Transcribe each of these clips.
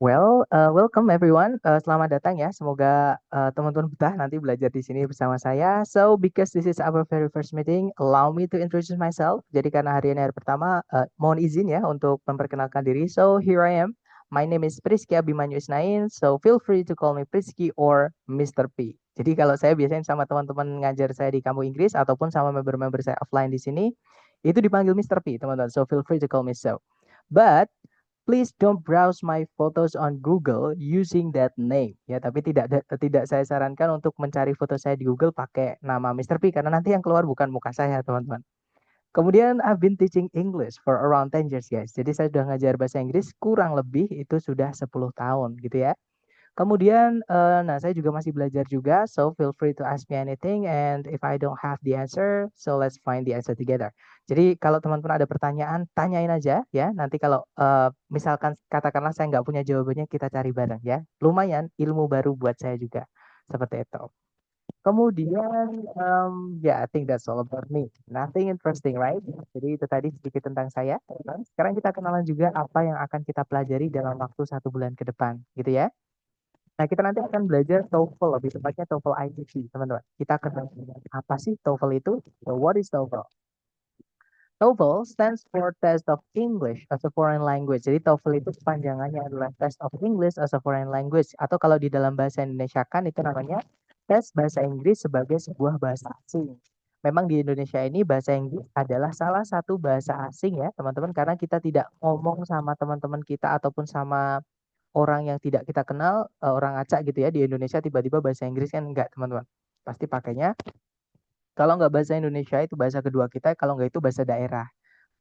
Welcome everyone. Selamat datang ya. Semoga teman-teman betah nanti belajar di sini bersama saya. So, because this is our very first meeting, allow me to introduce myself. Jadi karena hari ini hari pertama, mohon izin ya untuk memperkenalkan diri. So, here I am. My name is Priski Abimanyu Isnain. So, feel free to call me Priski or Mr. P. Jadi kalau saya biasanya sama teman-teman ngajar saya di kampus Inggris ataupun sama member-member saya offline di sini, itu dipanggil Mr. P, teman-teman. So, feel free to call me so. But please don't browse my photos on Google using that name. Ya, tapi tidak saya sarankan untuk mencari foto saya di Google pakai nama Mr. P karena nanti yang keluar bukan muka saya, teman-teman. Kemudian I've been teaching English for around 10 years, guys. Jadi saya sudah ngajar bahasa Inggris kurang lebih itu sudah 10 tahun gitu ya. Kemudian, nah saya juga masih belajar juga, so feel free to ask me anything and if I don't have the answer, so let's find the answer together. Jadi kalau teman-teman ada pertanyaan, tanyain aja ya. Nanti kalau misalkan katakanlah saya nggak punya jawabannya, kita cari bareng ya. Lumayan ilmu baru buat saya juga. Seperti itu. Kemudian, ya, I think that's all about me. Nothing interesting, right? Jadi itu tadi sedikit tentang saya. Sekarang kita kenalan juga apa yang akan kita pelajari dalam waktu 1 bulan ke depan, gitu ya. Nah, kita nanti akan belajar TOEFL, lebih tepatnya TOEFL ITP, teman-teman. Kita akan apa sih TOEFL itu? So, what is TOEFL? TOEFL stands for Test of English as a Foreign Language. Jadi TOEFL itu kepanjangannya adalah Test of English as a Foreign Language. Atau kalau di dalam bahasa Indonesia kan itu namanya tes bahasa Inggris sebagai sebuah bahasa asing. Memang di Indonesia ini bahasa Inggris adalah salah satu bahasa asing ya teman-teman. Karena kita tidak ngomong sama teman-teman kita ataupun sama orang yang tidak kita kenal, orang acak gitu ya di Indonesia tiba-tiba bahasa Inggris kan enggak teman-teman. Pasti pakainya kalau nggak bahasa Indonesia itu bahasa kedua kita, kalau nggak itu bahasa daerah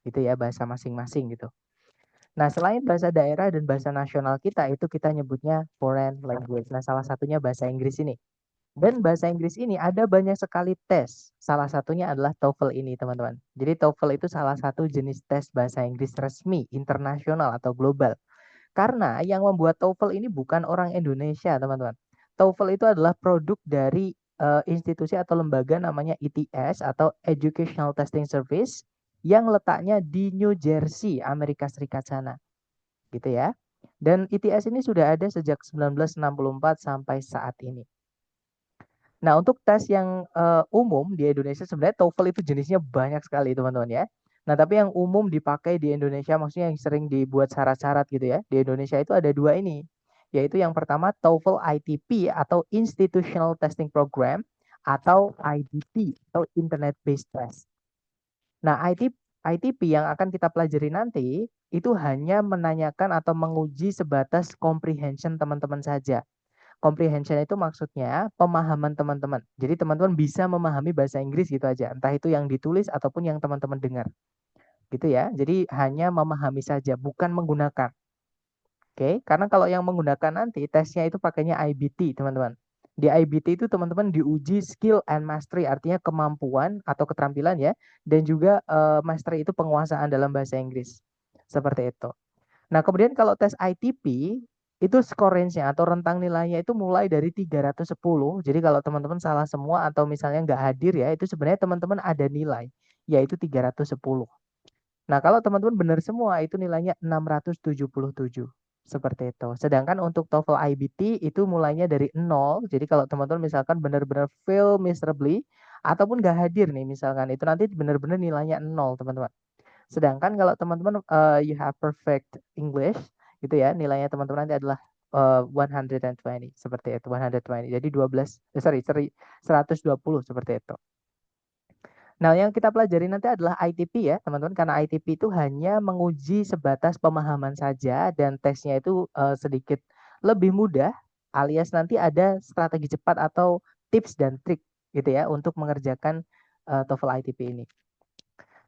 gitu ya, bahasa masing-masing gitu. Nah, selain bahasa daerah dan bahasa nasional kita itu kita nyebutnya foreign language. Nah, salah satunya bahasa Inggris ini. Dan bahasa Inggris ini ada banyak sekali tes. Salah satunya adalah TOEFL ini, teman-teman. Jadi TOEFL itu salah satu jenis tes bahasa Inggris resmi, internasional atau global. Karena yang membuat TOEFL ini bukan orang Indonesia, teman-teman. TOEFL itu adalah produk dari institusi atau lembaga namanya ETS atau Educational Testing Service yang letaknya di New Jersey, Amerika Serikat sana. Gitu ya. Dan ETS ini sudah ada sejak 1964 sampai saat ini. Nah, untuk tes yang umum di Indonesia sebenarnya TOEFL itu jenisnya banyak sekali, teman-teman ya. Nah, tapi yang umum dipakai di Indonesia, maksudnya yang sering dibuat syarat-syarat gitu ya, di Indonesia itu ada dua ini, yaitu yang pertama TOEFL ITP atau Institutional Testing Program atau IDT atau Internet Based Test. Nah, ITP yang akan kita pelajari nanti itu hanya menanyakan atau menguji sebatas comprehension teman-teman saja. Comprehension itu maksudnya pemahaman teman-teman. Jadi teman-teman bisa memahami bahasa Inggris gitu aja, entah itu yang ditulis ataupun yang teman-teman dengar. Gitu ya. Jadi hanya memahami saja, bukan menggunakan. Oke, karena kalau yang menggunakan nanti tesnya itu pakainya IBT, teman-teman. Di IBT itu teman-teman diuji skill and mastery, artinya kemampuan atau keterampilan ya, dan juga mastery itu penguasaan dalam bahasa Inggris. Seperti itu. Nah, kemudian kalau tes ITP itu score range-nya atau rentang nilainya itu mulai dari 310. Jadi kalau teman-teman salah semua atau misalnya nggak hadir ya, itu sebenarnya teman-teman ada nilai, yaitu 310. Nah, kalau teman-teman benar semua itu nilainya 677. Seperti itu. Sedangkan untuk TOEFL IBT itu mulainya dari 0. Jadi kalau teman-teman misalkan benar-benar fail miserably ataupun nggak hadir nih misalkan, itu nanti benar-benar nilainya 0, teman-teman. Sedangkan kalau teman-teman you have perfect English gitu ya, nilainya teman-teman nanti adalah 120 seperti itu, 120. Jadi 120 seperti itu. Nah, yang kita pelajari nanti adalah ITP ya, teman-teman, karena ITP itu hanya menguji sebatas pemahaman saja dan tesnya itu sedikit lebih mudah, alias nanti ada strategi cepat atau tips dan trik gitu ya untuk mengerjakan TOEFL ITP ini.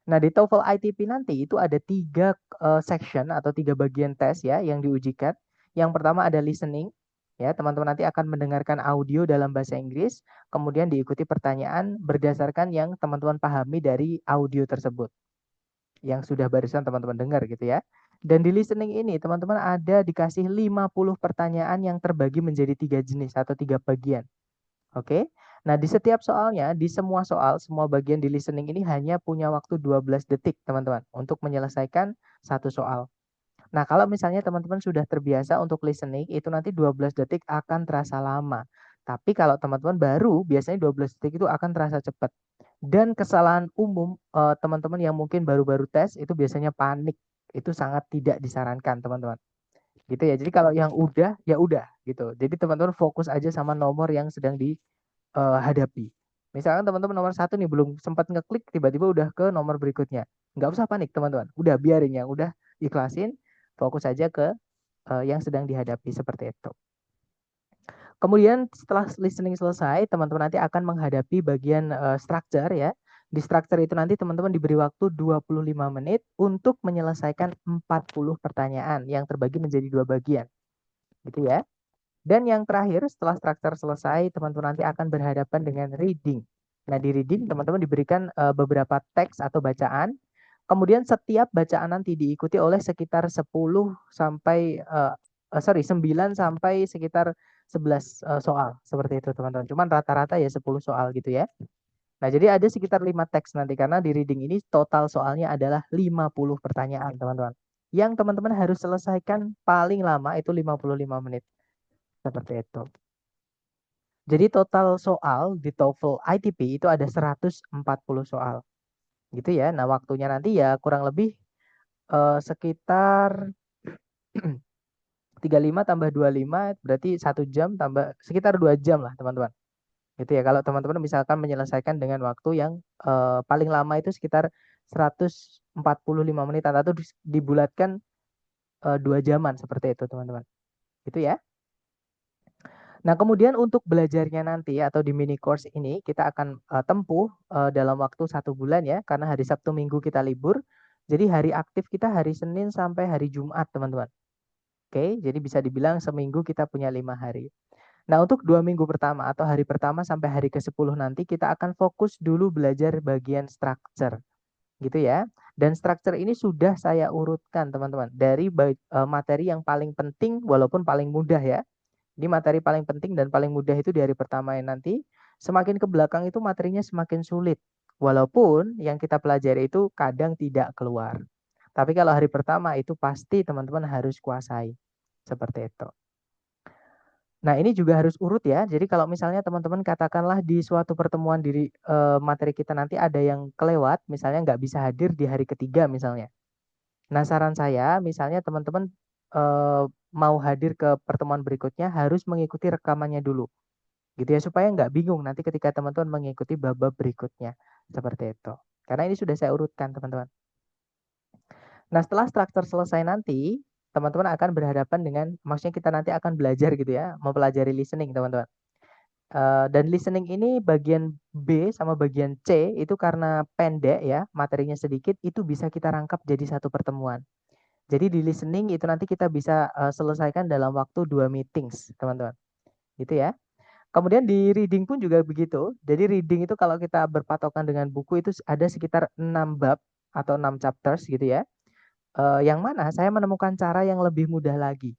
Nah, di TOEFL ITP nanti itu ada 3 section atau 3 bagian tes ya yang diujikan. Yang pertama ada listening. Ya, teman-teman nanti akan mendengarkan audio dalam bahasa Inggris, kemudian diikuti pertanyaan berdasarkan yang teman-teman pahami dari audio tersebut. Yang sudah barusan teman-teman dengar gitu ya. Dan di listening ini teman-teman ada dikasih 50 pertanyaan yang terbagi menjadi 3 jenis atau 3 bagian. Oke. Nah, di setiap soalnya, di semua soal, semua bagian di listening ini hanya punya waktu 12 detik, teman-teman, untuk menyelesaikan satu soal. Nah, kalau misalnya teman-teman sudah terbiasa untuk listening, itu nanti 12 detik akan terasa lama. Tapi kalau teman-teman baru, biasanya 12 detik itu akan terasa cepat. Dan kesalahan umum teman-teman yang mungkin baru-baru tes itu biasanya panik. Itu sangat tidak disarankan, teman-teman. Gitu ya. Jadi kalau yang udah, ya udah gitu. Jadi teman-teman fokus aja sama nomor yang sedang dihadapi. Misalkan teman-teman nomor 1 nih belum sempat ngeklik, tiba-tiba udah ke nomor berikutnya. Nggak usah panik, teman-teman. Udah biarin yang udah ikhlasin, fokus aja ke yang sedang dihadapi seperti itu. Kemudian setelah listening selesai, teman-teman nanti akan menghadapi bagian structure ya. Di structure itu nanti teman-teman diberi waktu 25 menit untuk menyelesaikan 40 pertanyaan yang terbagi menjadi 2 bagian. Gitu ya. Dan yang terakhir setelah structure selesai, teman-teman nanti akan berhadapan dengan reading. Nah, di reading teman-teman diberikan beberapa teks atau bacaan. Kemudian setiap bacaan nanti diikuti oleh sekitar 10 sampai 9 sampai sekitar 11 soal seperti itu, teman-teman. Cuman rata-rata ya 10 soal gitu ya. Nah, jadi ada sekitar 5 teks nanti karena di reading ini total soalnya adalah 50 pertanyaan, teman-teman. Yang teman-teman harus selesaikan paling lama itu 55 menit. Seperti itu. Jadi total soal di TOEFL ITP itu ada 140 soal. Gitu ya. Nah, waktunya nanti ya kurang lebih sekitar 35 tambah 25 berarti 1 jam tambah sekitar 2 jam lah, teman-teman. Gitu ya. Kalau teman-teman misalkan menyelesaikan dengan waktu yang paling lama itu sekitar 145 menit atau dibulatkan 2 jaman seperti itu, teman-teman. Gitu ya. Nah, kemudian untuk belajarnya nanti atau di mini course ini kita akan tempuh dalam waktu 1 bulan ya, karena hari Sabtu Minggu kita libur. Jadi hari aktif kita hari Senin sampai hari Jumat, teman-teman. Oke, jadi bisa dibilang seminggu kita punya 5 hari. Nah, untuk 2 minggu pertama atau hari pertama sampai hari ke-10 nanti kita akan fokus dulu belajar bagian structure. Gitu ya. Dan structure ini sudah saya urutkan, teman-teman, dari materi yang paling penting walaupun paling mudah ya. Ini materi paling penting dan paling mudah itu di hari pertama yang nanti. Semakin ke belakang itu materinya semakin sulit. Walaupun yang kita pelajari itu kadang tidak keluar. Tapi kalau hari pertama itu pasti teman-teman harus kuasai. Seperti itu. Nah, ini juga harus urut ya. Jadi kalau misalnya teman-teman katakanlah di suatu pertemuan diri materi kita nanti ada yang kelewat, misalnya nggak bisa hadir di hari ketiga misalnya. Nah, saran saya misalnya teman-teman mau hadir ke pertemuan berikutnya harus mengikuti rekamannya dulu. Gitu ya, supaya nggak bingung nanti ketika teman-teman mengikuti bab-bab berikutnya. Seperti itu. Karena ini sudah saya urutkan, teman-teman. Nah, setelah struktur selesai nanti, teman-teman akan berhadapan dengan, maksudnya kita nanti akan belajar gitu ya, mempelajari listening, teman-teman. Dan listening ini bagian B sama bagian C itu karena pendek ya, materinya sedikit, itu bisa kita rangkap jadi satu pertemuan. Jadi di listening itu nanti kita bisa selesaikan dalam waktu 2 meetings, teman-teman. Gitu ya. Kemudian di reading pun juga begitu. Jadi reading itu kalau kita berpatokan dengan buku itu ada sekitar 6 bab atau 6 chapters gitu ya. Yang mana saya menemukan cara yang lebih mudah lagi.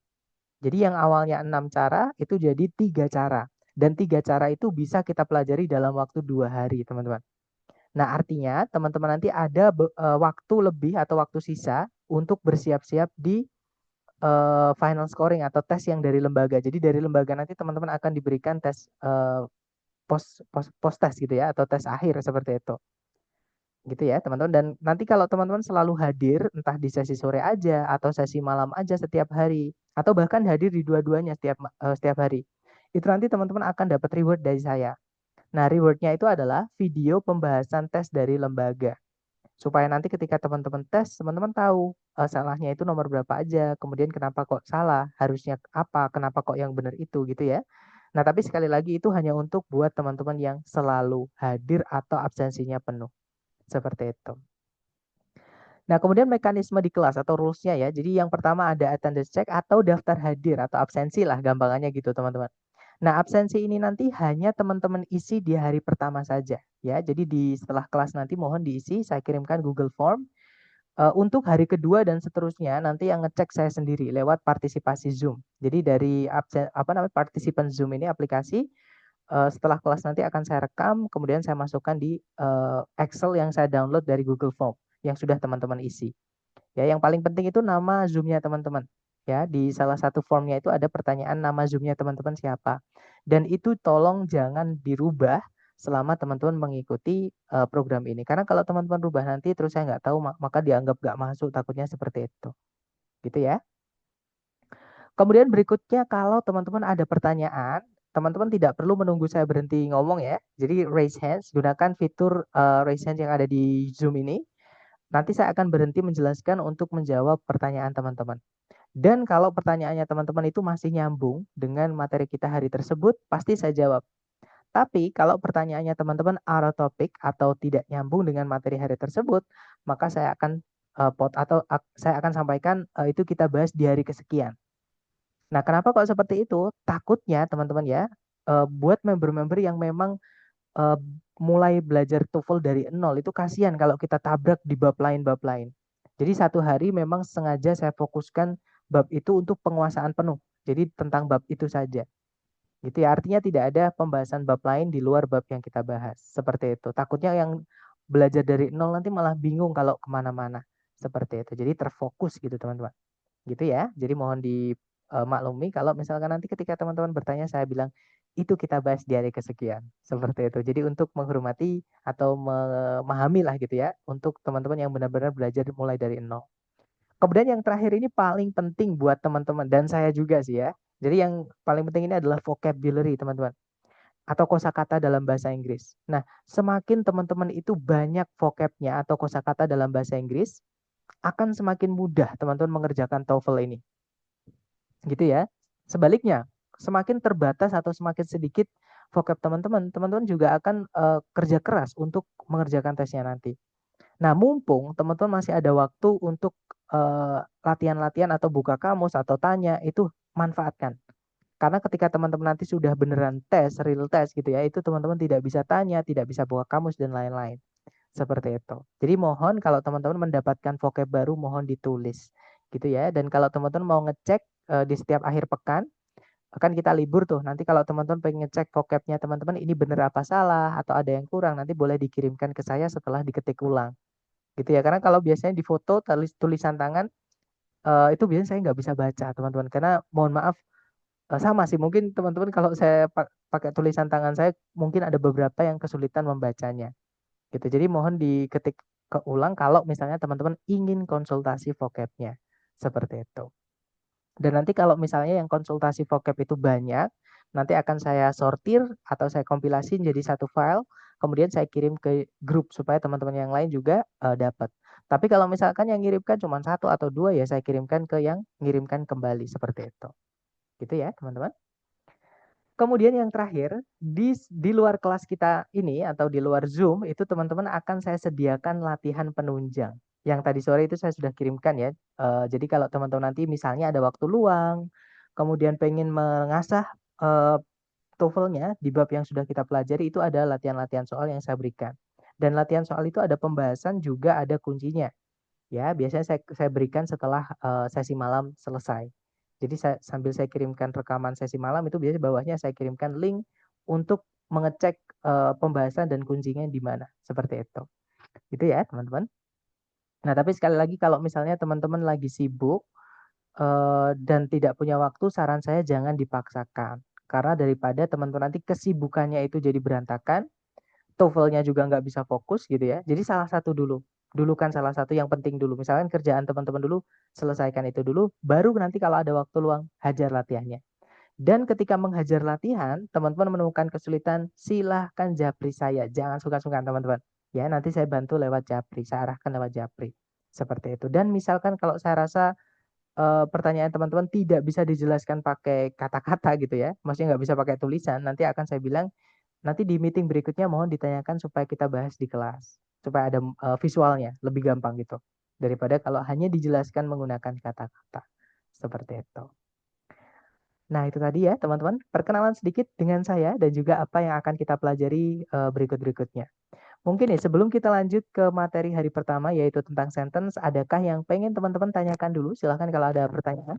Jadi yang awalnya 6 cara itu jadi 3 cara. Dan 3 cara itu bisa kita pelajari dalam waktu 2 hari, teman-teman. Nah, artinya teman-teman nanti ada waktu lebih atau waktu sisa untuk bersiap-siap di final scoring atau tes yang dari lembaga. Jadi dari lembaga nanti teman-teman akan diberikan tes post tes gitu ya atau tes akhir seperti itu. Gitu ya, teman-teman. Dan nanti kalau teman-teman selalu hadir entah di sesi sore aja atau sesi malam aja setiap hari atau bahkan hadir di dua-duanya setiap hari. Itu nanti teman-teman akan dapat reward dari saya. Nah, rewardnya itu adalah video pembahasan tes dari lembaga. Supaya nanti ketika teman-teman tes, teman-teman tahu salahnya itu nomor berapa aja, kemudian kenapa kok salah, harusnya apa, kenapa kok yang benar itu gitu ya. Nah, tapi sekali lagi itu hanya untuk buat teman-teman yang selalu hadir atau absensinya penuh. Seperti itu. Nah, kemudian mekanisme di kelas atau rules-nya ya. Jadi yang pertama ada attendance check atau daftar hadir atau absensi lah gampangannya gitu, teman-teman. Nah, absensi ini nanti hanya teman-teman isi di hari pertama saja ya. Jadi di setelah kelas nanti mohon diisi, saya kirimkan Google Form. Untuk hari kedua dan seterusnya nanti yang ngecek saya sendiri lewat partisipasi Zoom. Jadi dari partisipan Zoom ini aplikasi setelah kelas nanti akan saya rekam, kemudian saya masukkan di Excel yang saya download dari Google Form yang sudah teman-teman isi. Ya, yang paling penting itu nama Zoom-nya teman-teman. Ya, di salah satu formnya itu ada pertanyaan nama Zoom-nya teman-teman siapa. Dan itu tolong jangan dirubah selama teman-teman mengikuti program ini. Karena kalau teman-teman rubah nanti terus saya nggak tahu, maka dianggap nggak masuk, takutnya seperti itu. Gitu ya. Kemudian berikutnya kalau teman-teman ada pertanyaan, teman-teman tidak perlu menunggu saya berhenti ngomong ya. Jadi raise hands, gunakan fitur raise hands yang ada di Zoom ini. Nanti saya akan berhenti menjelaskan untuk menjawab pertanyaan teman-teman. Dan kalau pertanyaannya teman-teman itu masih nyambung dengan materi kita hari tersebut, pasti saya jawab. Tapi kalau pertanyaannya teman-teman out of topic atau tidak nyambung dengan materi hari tersebut, maka saya akan saya akan sampaikan itu kita bahas di hari kesekian. Nah, kenapa kok seperti itu? Takutnya teman-teman ya, buat member-member yang memang uh, mulai belajar TOEFL dari nol itu kasihan kalau kita tabrak di bab lain. Jadi satu hari memang sengaja saya fokuskan bab itu untuk penguasaan penuh. Jadi tentang bab itu saja. Gitu ya. Artinya tidak ada pembahasan bab lain di luar bab yang kita bahas. Seperti itu. Takutnya yang belajar dari nol nanti malah bingung kalau kemana-mana. Seperti itu. Jadi terfokus gitu teman-teman. Gitu ya. Jadi mohon dimaklumi kalau misalkan nanti ketika teman-teman bertanya saya bilang itu kita bahas di hari kesekian. Seperti itu. Jadi untuk menghormati atau memahami lah gitu ya untuk teman-teman yang benar-benar belajar mulai dari nol. Kemudian yang terakhir ini paling penting buat teman-teman dan saya juga sih ya. Jadi yang paling penting ini adalah vocabulary teman-teman atau kosakata dalam bahasa Inggris. Nah, semakin teman-teman itu banyak vocabnya atau kosakata dalam bahasa Inggris, akan semakin mudah teman-teman mengerjakan TOEFL ini. Gitu ya. Sebaliknya, semakin terbatas atau semakin sedikit vocab teman-teman, teman-teman juga akan kerja keras untuk mengerjakan tesnya nanti. Nah, mumpung teman-teman masih ada waktu untuk latihan-latihan atau buka kamus atau tanya, itu manfaatkan. Karena ketika teman-teman nanti sudah beneran tes, real tes gitu ya, itu teman-teman tidak bisa tanya, tidak bisa buka kamus dan lain-lain. Seperti itu. Jadi mohon kalau teman-teman mendapatkan vocab baru mohon ditulis gitu ya. Dan kalau teman-teman mau ngecek di setiap akhir pekan, kan kita libur tuh. Nanti kalau teman-teman pengen ngecek vocabnya teman-teman ini bener apa salah atau ada yang kurang, nanti boleh dikirimkan ke saya setelah diketik ulang. Gitu ya. Karena kalau biasanya di foto tulisan tangan itu biasanya saya nggak bisa baca teman-teman. Karena mohon maaf sama sih mungkin teman-teman kalau saya pakai tulisan tangan saya mungkin ada beberapa yang kesulitan membacanya gitu. Jadi mohon diketik ke ulang kalau misalnya teman-teman ingin konsultasi vocabnya. Seperti itu. Dan nanti kalau misalnya yang konsultasi vocab itu banyak, nanti akan saya sortir atau saya kompilasi jadi satu file, kemudian saya kirim ke grup supaya teman-teman yang lain juga dapat. Tapi kalau misalkan yang ngirimkan cuma satu atau dua ya saya kirimkan ke yang ngirimkan kembali seperti itu. Gitu ya teman-teman. Kemudian yang terakhir, di luar kelas kita ini atau di luar Zoom, itu teman-teman akan saya sediakan latihan penunjang. Yang tadi sore itu saya sudah kirimkan ya. Jadi kalau teman-teman nanti misalnya ada waktu luang, kemudian pengen mengasah TOEFL-nya di bab yang sudah kita pelajari, itu ada latihan-latihan soal yang saya berikan. Dan latihan soal itu ada pembahasan juga ada kuncinya. Ya, biasanya saya berikan setelah sesi malam selesai. Jadi sambil saya kirimkan rekaman sesi malam itu biasanya bawahnya saya kirimkan link untuk mengecek pembahasan dan kuncinya di mana. Seperti itu. Itu ya, teman-teman. Nah, tapi sekali lagi kalau misalnya teman-teman lagi sibuk dan tidak punya waktu, saran saya jangan dipaksakan. Karena daripada teman-teman nanti kesibukannya itu jadi berantakan, TOEFL-nya juga nggak bisa fokus gitu ya. Jadi salah satu dulu. Dulukan salah satu yang penting dulu. Misalkan kerjaan teman-teman dulu, selesaikan itu dulu. Baru nanti kalau ada waktu luang, hajar latihannya. Dan ketika menghajar latihan, teman-teman menemukan kesulitan, silahkan japri saya. Jangan sungkan-sungkan teman-teman. Ya, nanti saya bantu lewat japri. Saya arahkan lewat japri. Seperti itu. Dan misalkan kalau saya rasa pertanyaan teman-teman tidak bisa dijelaskan pakai kata-kata gitu ya. Maksudnya nggak bisa pakai tulisan. Nanti akan saya bilang, nanti di meeting berikutnya mohon ditanyakan supaya kita bahas di kelas. Supaya ada visualnya, lebih gampang gitu. Daripada kalau hanya dijelaskan menggunakan kata-kata. Seperti itu. Nah itu tadi ya teman-teman, perkenalan sedikit dengan saya dan juga apa yang akan kita pelajari berikut-berikutnya. Mungkin ya sebelum kita lanjut ke materi hari pertama yaitu tentang sentence, adakah yang pengen teman-teman tanyakan dulu? Silahkan kalau ada pertanyaan.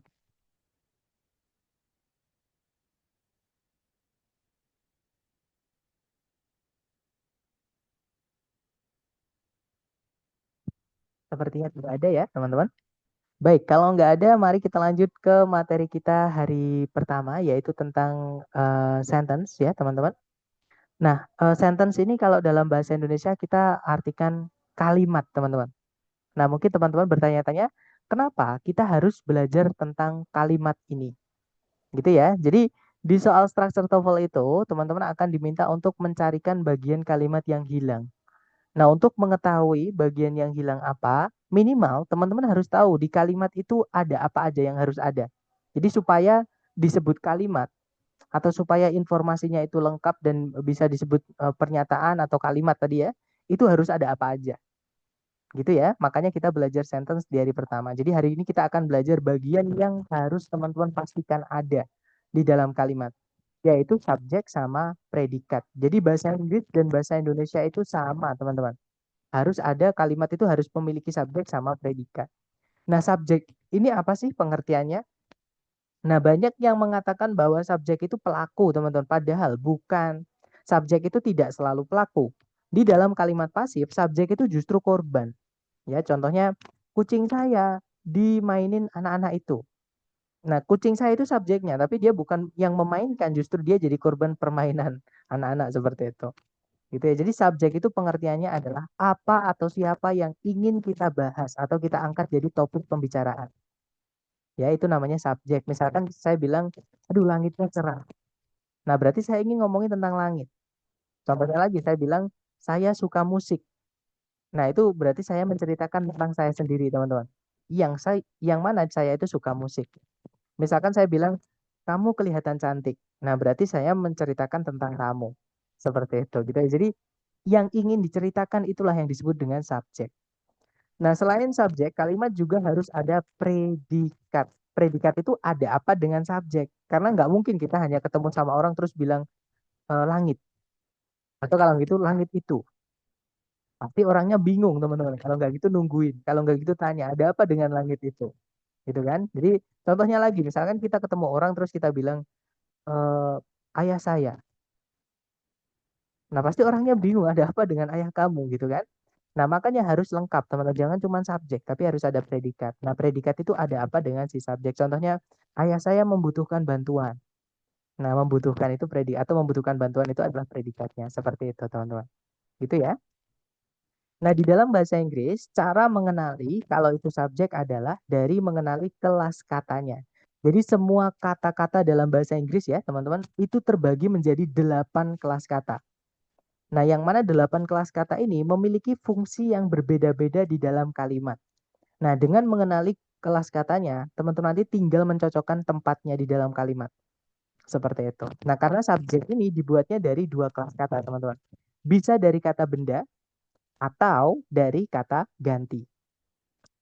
Sepertinya tidak ada ya teman-teman. Baik, kalau nggak ada, mari kita lanjut ke materi kita hari pertama, yaitu tentang sentence ya, teman-teman. Nah, sentence ini kalau dalam bahasa Indonesia kita artikan kalimat, teman-teman. Nah, mungkin teman-teman bertanya-tanya, kenapa kita harus belajar tentang kalimat ini? Gitu ya. Jadi, di soal structure TOEFL itu, teman-teman akan diminta untuk mencarikan bagian kalimat yang hilang. Nah, untuk mengetahui bagian yang hilang apa, minimal teman-teman harus tahu di kalimat itu ada apa aja yang harus ada. Jadi supaya disebut kalimat atau supaya informasinya itu lengkap dan bisa disebut pernyataan atau kalimat tadi ya, itu harus ada apa aja. Gitu ya. Makanya kita belajar sentence di hari pertama. Jadi hari ini kita akan belajar bagian yang harus teman-teman pastikan ada di dalam kalimat, yaitu subjek sama predikat. Jadi bahasa Inggris dan bahasa Indonesia itu sama, teman-teman. Harus ada kalimat itu harus memiliki subjek sama predikat. Nah, subjek ini apa sih pengertiannya? Nah, banyak yang mengatakan bahwa subjek itu pelaku, teman-teman. Padahal bukan. Subjek itu tidak selalu pelaku. Di dalam kalimat pasif, subjek itu justru korban. Ya, contohnya kucing saya dimainin anak-anak itu. Nah, kucing saya itu subjeknya, tapi dia bukan yang memainkan, justru dia jadi korban permainan anak-anak seperti itu. Gitu ya. Jadi subjek itu pengertiannya adalah apa atau siapa yang ingin kita bahas atau kita angkat jadi topik pembicaraan. Ya, itu namanya subjek. Misalkan saya bilang, aduh langitnya cerah. Nah, berarti saya ingin ngomongin tentang langit. Contohnya lagi, saya bilang, saya suka musik. Nah, itu berarti saya menceritakan tentang saya sendiri, teman-teman. Yang mana saya itu suka musik. Misalkan saya bilang, kamu kelihatan cantik. Nah, berarti saya menceritakan tentang kamu. Seperti itu, gitu ya. Jadi, yang ingin diceritakan itulah yang disebut dengan subjek. Nah, selain subjek, kalimat juga harus ada predikat. Predikat itu ada apa dengan subjek. Karena nggak mungkin kita hanya ketemu sama orang terus bilang langit. Atau kalau gitu langit itu. Pasti orangnya bingung, teman-teman. Kalau nggak gitu nungguin. Kalau nggak gitu tanya, ada apa dengan langit itu? Gitu kan? Jadi contohnya lagi, misalkan kita ketemu orang terus kita bilang, ayah saya. Nah, pasti orangnya bingung, ada apa dengan ayah kamu gitu kan? Nah, makanya harus lengkap, teman-teman. Jangan cuma subjek, tapi harus ada predikat. Nah, predikat itu ada apa dengan si subjek. Contohnya, ayah saya membutuhkan bantuan. Nah, membutuhkan itu predikat, atau membutuhkan bantuan itu adalah predikatnya. Seperti itu, teman-teman. Gitu ya. Nah, di dalam bahasa Inggris, cara mengenali kalau itu subjek adalah dari mengenali kelas katanya. Jadi semua kata-kata dalam bahasa Inggris ya, teman-teman, itu terbagi menjadi 8 kelas kata. Nah, yang mana 8 kelas kata ini memiliki fungsi yang berbeda-beda di dalam kalimat. Nah, dengan mengenali kelas katanya, teman-teman nanti tinggal mencocokkan tempatnya di dalam kalimat. Seperti itu. Nah, karena subjek ini dibuatnya dari 2 kelas kata, teman-teman. Bisa dari kata benda atau dari kata ganti.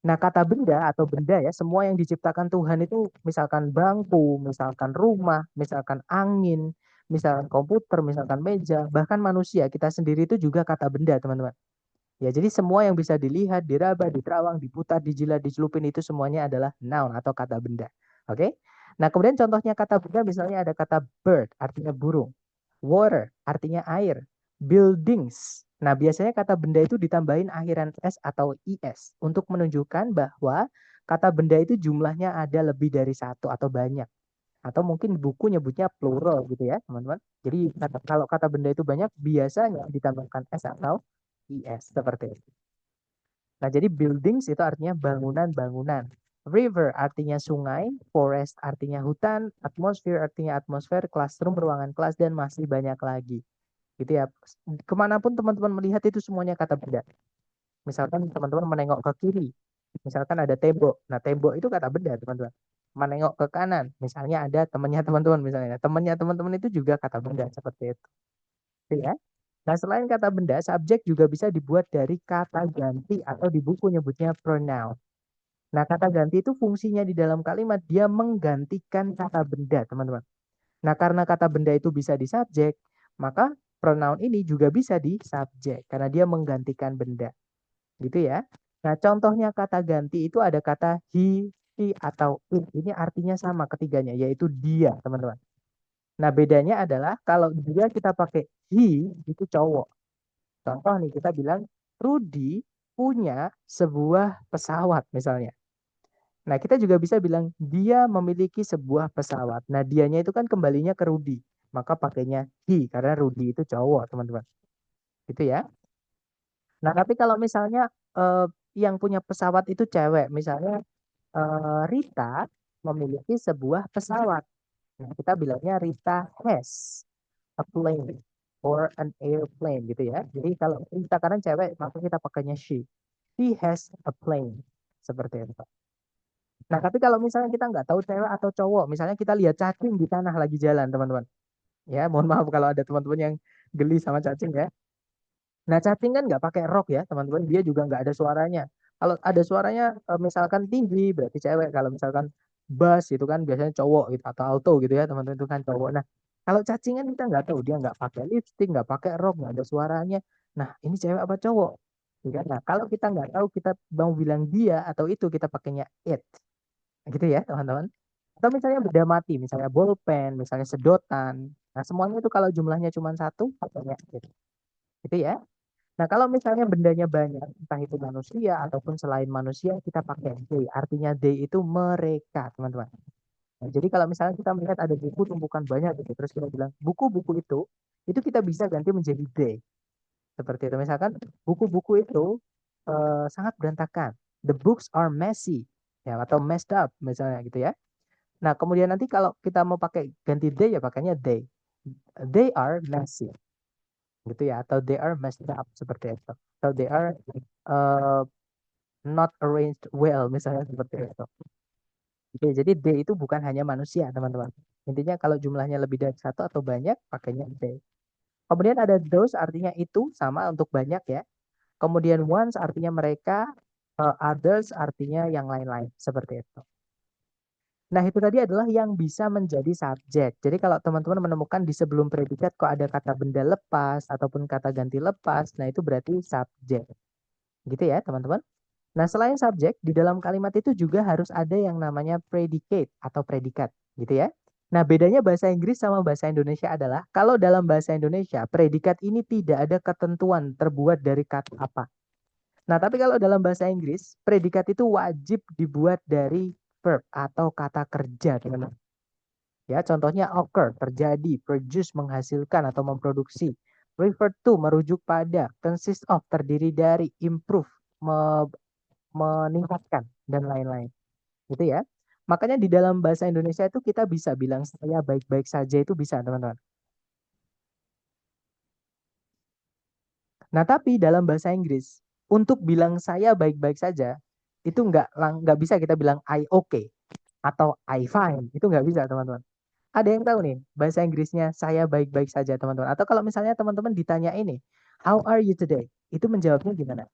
Nah, kata benda atau benda ya, semua yang diciptakan Tuhan itu misalkan bangku, misalkan rumah, misalkan angin, misalkan komputer, misalkan meja, bahkan manusia, kita sendiri itu juga kata benda, teman-teman. Ya, jadi semua yang bisa dilihat, diraba, diterawang, diputar, dijilat, dicelupin itu semuanya adalah noun atau kata benda. Oke? Nah, kemudian contohnya kata benda misalnya ada kata bird, artinya burung. Water, artinya air. Buildings. Nah, biasanya kata benda itu ditambahin akhiran s atau is untuk menunjukkan bahwa kata benda itu jumlahnya ada lebih dari satu atau banyak. Atau mungkin buku nyebutnya plural gitu ya, teman-teman. Jadi kalau kata benda itu banyak, biasanya ditambahkan s atau is seperti itu. Nah, jadi buildings itu artinya bangunan-bangunan. River artinya sungai, forest artinya hutan, atmosphere artinya atmosfer, classroom ruangan kelas, dan masih banyak lagi. Gitu ya. Kemanapun teman-teman melihat itu semuanya kata benda. Misalkan teman-teman menengok ke kiri, misalkan ada tembok. Nah, tembok itu kata benda, teman-teman. Menengok ke kanan, misalnya ada temannya teman-teman, misalnya. Temannya teman-teman itu juga kata benda, seperti itu. Gitu ya. Nah, selain kata benda, subjek juga bisa dibuat dari kata ganti atau di buku nyebutnya pronoun. Nah, kata ganti itu fungsinya di dalam kalimat, dia menggantikan kata benda, teman-teman. Nah, karena kata benda itu bisa di subjek, maka pronoun ini juga bisa di subjek, karena dia menggantikan benda. Gitu ya. Nah, contohnya kata ganti itu ada kata he, she, atau it. Ini artinya sama ketiganya, yaitu dia, teman-teman. Nah, bedanya adalah kalau dia kita pakai he, itu cowok. Contoh nih, kita bilang Rudy punya sebuah pesawat misalnya. Nah, kita juga bisa bilang dia memiliki sebuah pesawat. Nah, dianya itu kan kembalinya ke Rudy. Maka pakainya he karena Rudy itu cowok, teman-teman. Gitu ya. Nah, tapi kalau misalnya yang punya pesawat itu cewek, misalnya Rita memiliki sebuah pesawat. Nah, kita bilangnya Rita has a plane or an airplane gitu ya. Jadi kalau Rita karena cewek, maka kita pakainya she. She has a plane. Seperti itu. Nah, tapi kalau misalnya kita nggak tahu cewek atau cowok, misalnya kita lihat cacing di tanah lagi jalan, teman-teman. Ya, mohon maaf kalau ada teman-teman yang geli sama cacing ya. Nah, cacing kan nggak pakai rok ya, teman-teman. Dia juga nggak ada suaranya. Kalau ada suaranya, misalkan tinggi, berarti cewek. Kalau misalkan bass itu kan biasanya cowok gitu, atau alto gitu ya, teman-teman itu kan cowok. Nah, kalau cacing kan kita nggak tahu, dia nggak pakai lipstick, nggak pakai rok, nggak ada suaranya. Nah, ini cewek apa cowok? Ya kan? Nah, kalau kita nggak tahu, kita mau bilang dia atau itu, kita pakainya it. Gitu ya, teman-teman. Atau misalnya benda mati, misalnya bolpen, misalnya sedotan. Nah, semuanya itu kalau jumlahnya cuma satu, pakainya it. Gitu ya. Nah, kalau misalnya bendanya banyak, entah itu manusia ataupun selain manusia, kita pakai they. Artinya they itu mereka, teman-teman. Nah, jadi kalau misalnya kita melihat ada buku tumpukan banyak gitu, terus kita bilang buku-buku itu kita bisa ganti menjadi they. Seperti itu. Misalkan buku-buku itu sangat berantakan. The books are messy. Ya, atau messed up misalnya gitu ya. Nah, kemudian nanti kalau kita mau pakai ganti they ya pakainya they. They are messy. Gitu ya, atau they are messed up seperti itu. Atau they are uh, not arranged well misalnya seperti itu. Oke, jadi they itu bukan hanya manusia, teman-teman. Intinya kalau jumlahnya lebih dari satu atau banyak, pakainya they. Kemudian ada those artinya itu sama untuk banyak ya. Kemudian ones artinya mereka, others artinya yang lain-lain seperti itu. Nah, itu tadi adalah yang bisa menjadi subjek. Jadi kalau teman-teman menemukan di sebelum predikat kok ada kata benda lepas ataupun kata ganti lepas, nah itu berarti subjek. Gitu ya, teman-teman. Nah, selain subjek, di dalam kalimat itu juga harus ada yang namanya predicate atau predikat, gitu ya. Nah, bedanya bahasa Inggris sama bahasa Indonesia adalah kalau dalam bahasa Indonesia, predikat ini tidak ada ketentuan terbuat dari kata apa. Nah, tapi kalau dalam bahasa Inggris, predikat itu wajib dibuat dari verb atau kata kerja, teman-teman. Ya, contohnya occur, terjadi, produce, menghasilkan atau memproduksi. Refer to, merujuk pada. Consist of, terdiri dari. Improve, meningkatkan, dan lain-lain. Gitu ya. Makanya di dalam bahasa Indonesia itu kita bisa bilang saya baik-baik saja itu bisa, teman-teman. Nah, tapi dalam bahasa Inggris, untuk bilang saya baik-baik saja, itu nggak bisa kita bilang I okay atau I fine. Itu nggak bisa, teman-teman. Ada yang tahu nih bahasa Inggrisnya saya baik-baik saja, teman-teman. Atau kalau misalnya teman-teman ditanya ini, how are you today? Itu menjawabnya gimana?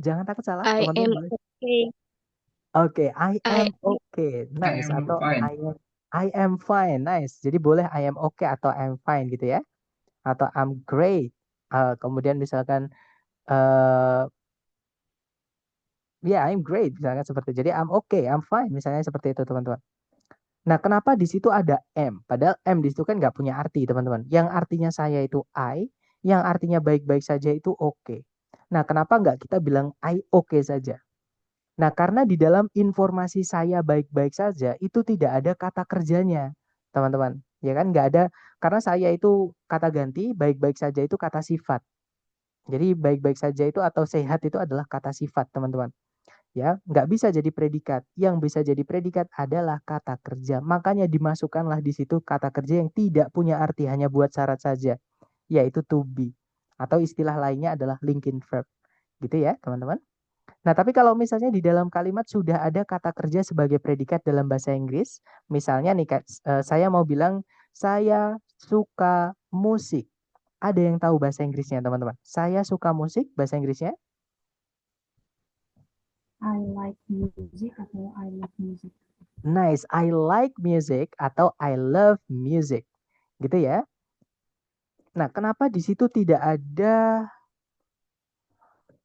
Jangan takut salah, I teman-teman am boleh. okay. Oke, I I am okay. I Nice. am Atau fine. I am fine. Nice. Jadi boleh I am okay atau I'm fine gitu ya. Atau I'm great. Kemudian misalkan eh ya I'm great misalnya seperti. Jadi I'm okay, I'm fine misalnya seperti itu, teman-teman. Nah, kenapa di situ ada M? Padahal M di situ kan nggak punya arti, teman-teman. Yang artinya saya itu I, yang artinya baik-baik saja itu oke. Nah, kenapa nggak kita bilang I oke saja? Nah, karena di dalam informasi saya baik-baik saja itu tidak ada kata kerjanya, teman-teman. Ya kan nggak ada, karena saya itu kata ganti, baik-baik saja itu kata sifat. Jadi baik-baik saja itu atau sehat itu adalah kata sifat, teman-teman. Ya, nggak bisa jadi predikat. Yang bisa jadi predikat adalah kata kerja. Makanya dimasukkanlah di situ kata kerja yang tidak punya arti, hanya buat syarat saja, yaitu to be. Atau istilah lainnya adalah linking verb. Gitu ya, teman-teman. Nah, tapi kalau misalnya di dalam kalimat sudah ada kata kerja sebagai predikat dalam bahasa Inggris, misalnya nih, saya mau bilang saya suka musik. Ada yang tahu bahasa Inggrisnya, teman-teman? Saya suka musik, bahasa Inggrisnya? I like music atau I love music. Nice, I like music atau I love music. Gitu ya. Nah, kenapa di situ tidak ada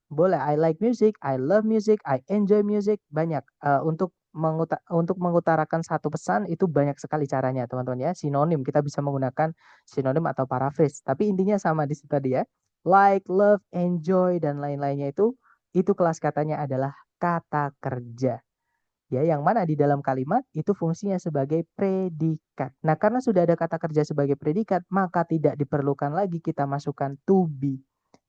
boleh I like music, I love music, I enjoy music, banyak untuk untuk mengutarakan satu pesan itu banyak sekali caranya, teman-teman ya. Sinonim, kita bisa menggunakan sinonim atau paraphrase. Tapi intinya sama di situ tadi ya. Like, love, enjoy, dan lain-lainnya itu kelas katanya adalah kata kerja. Ya, yang mana di dalam kalimat itu fungsinya sebagai predikat. Nah, karena sudah ada kata kerja sebagai predikat, maka tidak diperlukan lagi kita masukkan to be.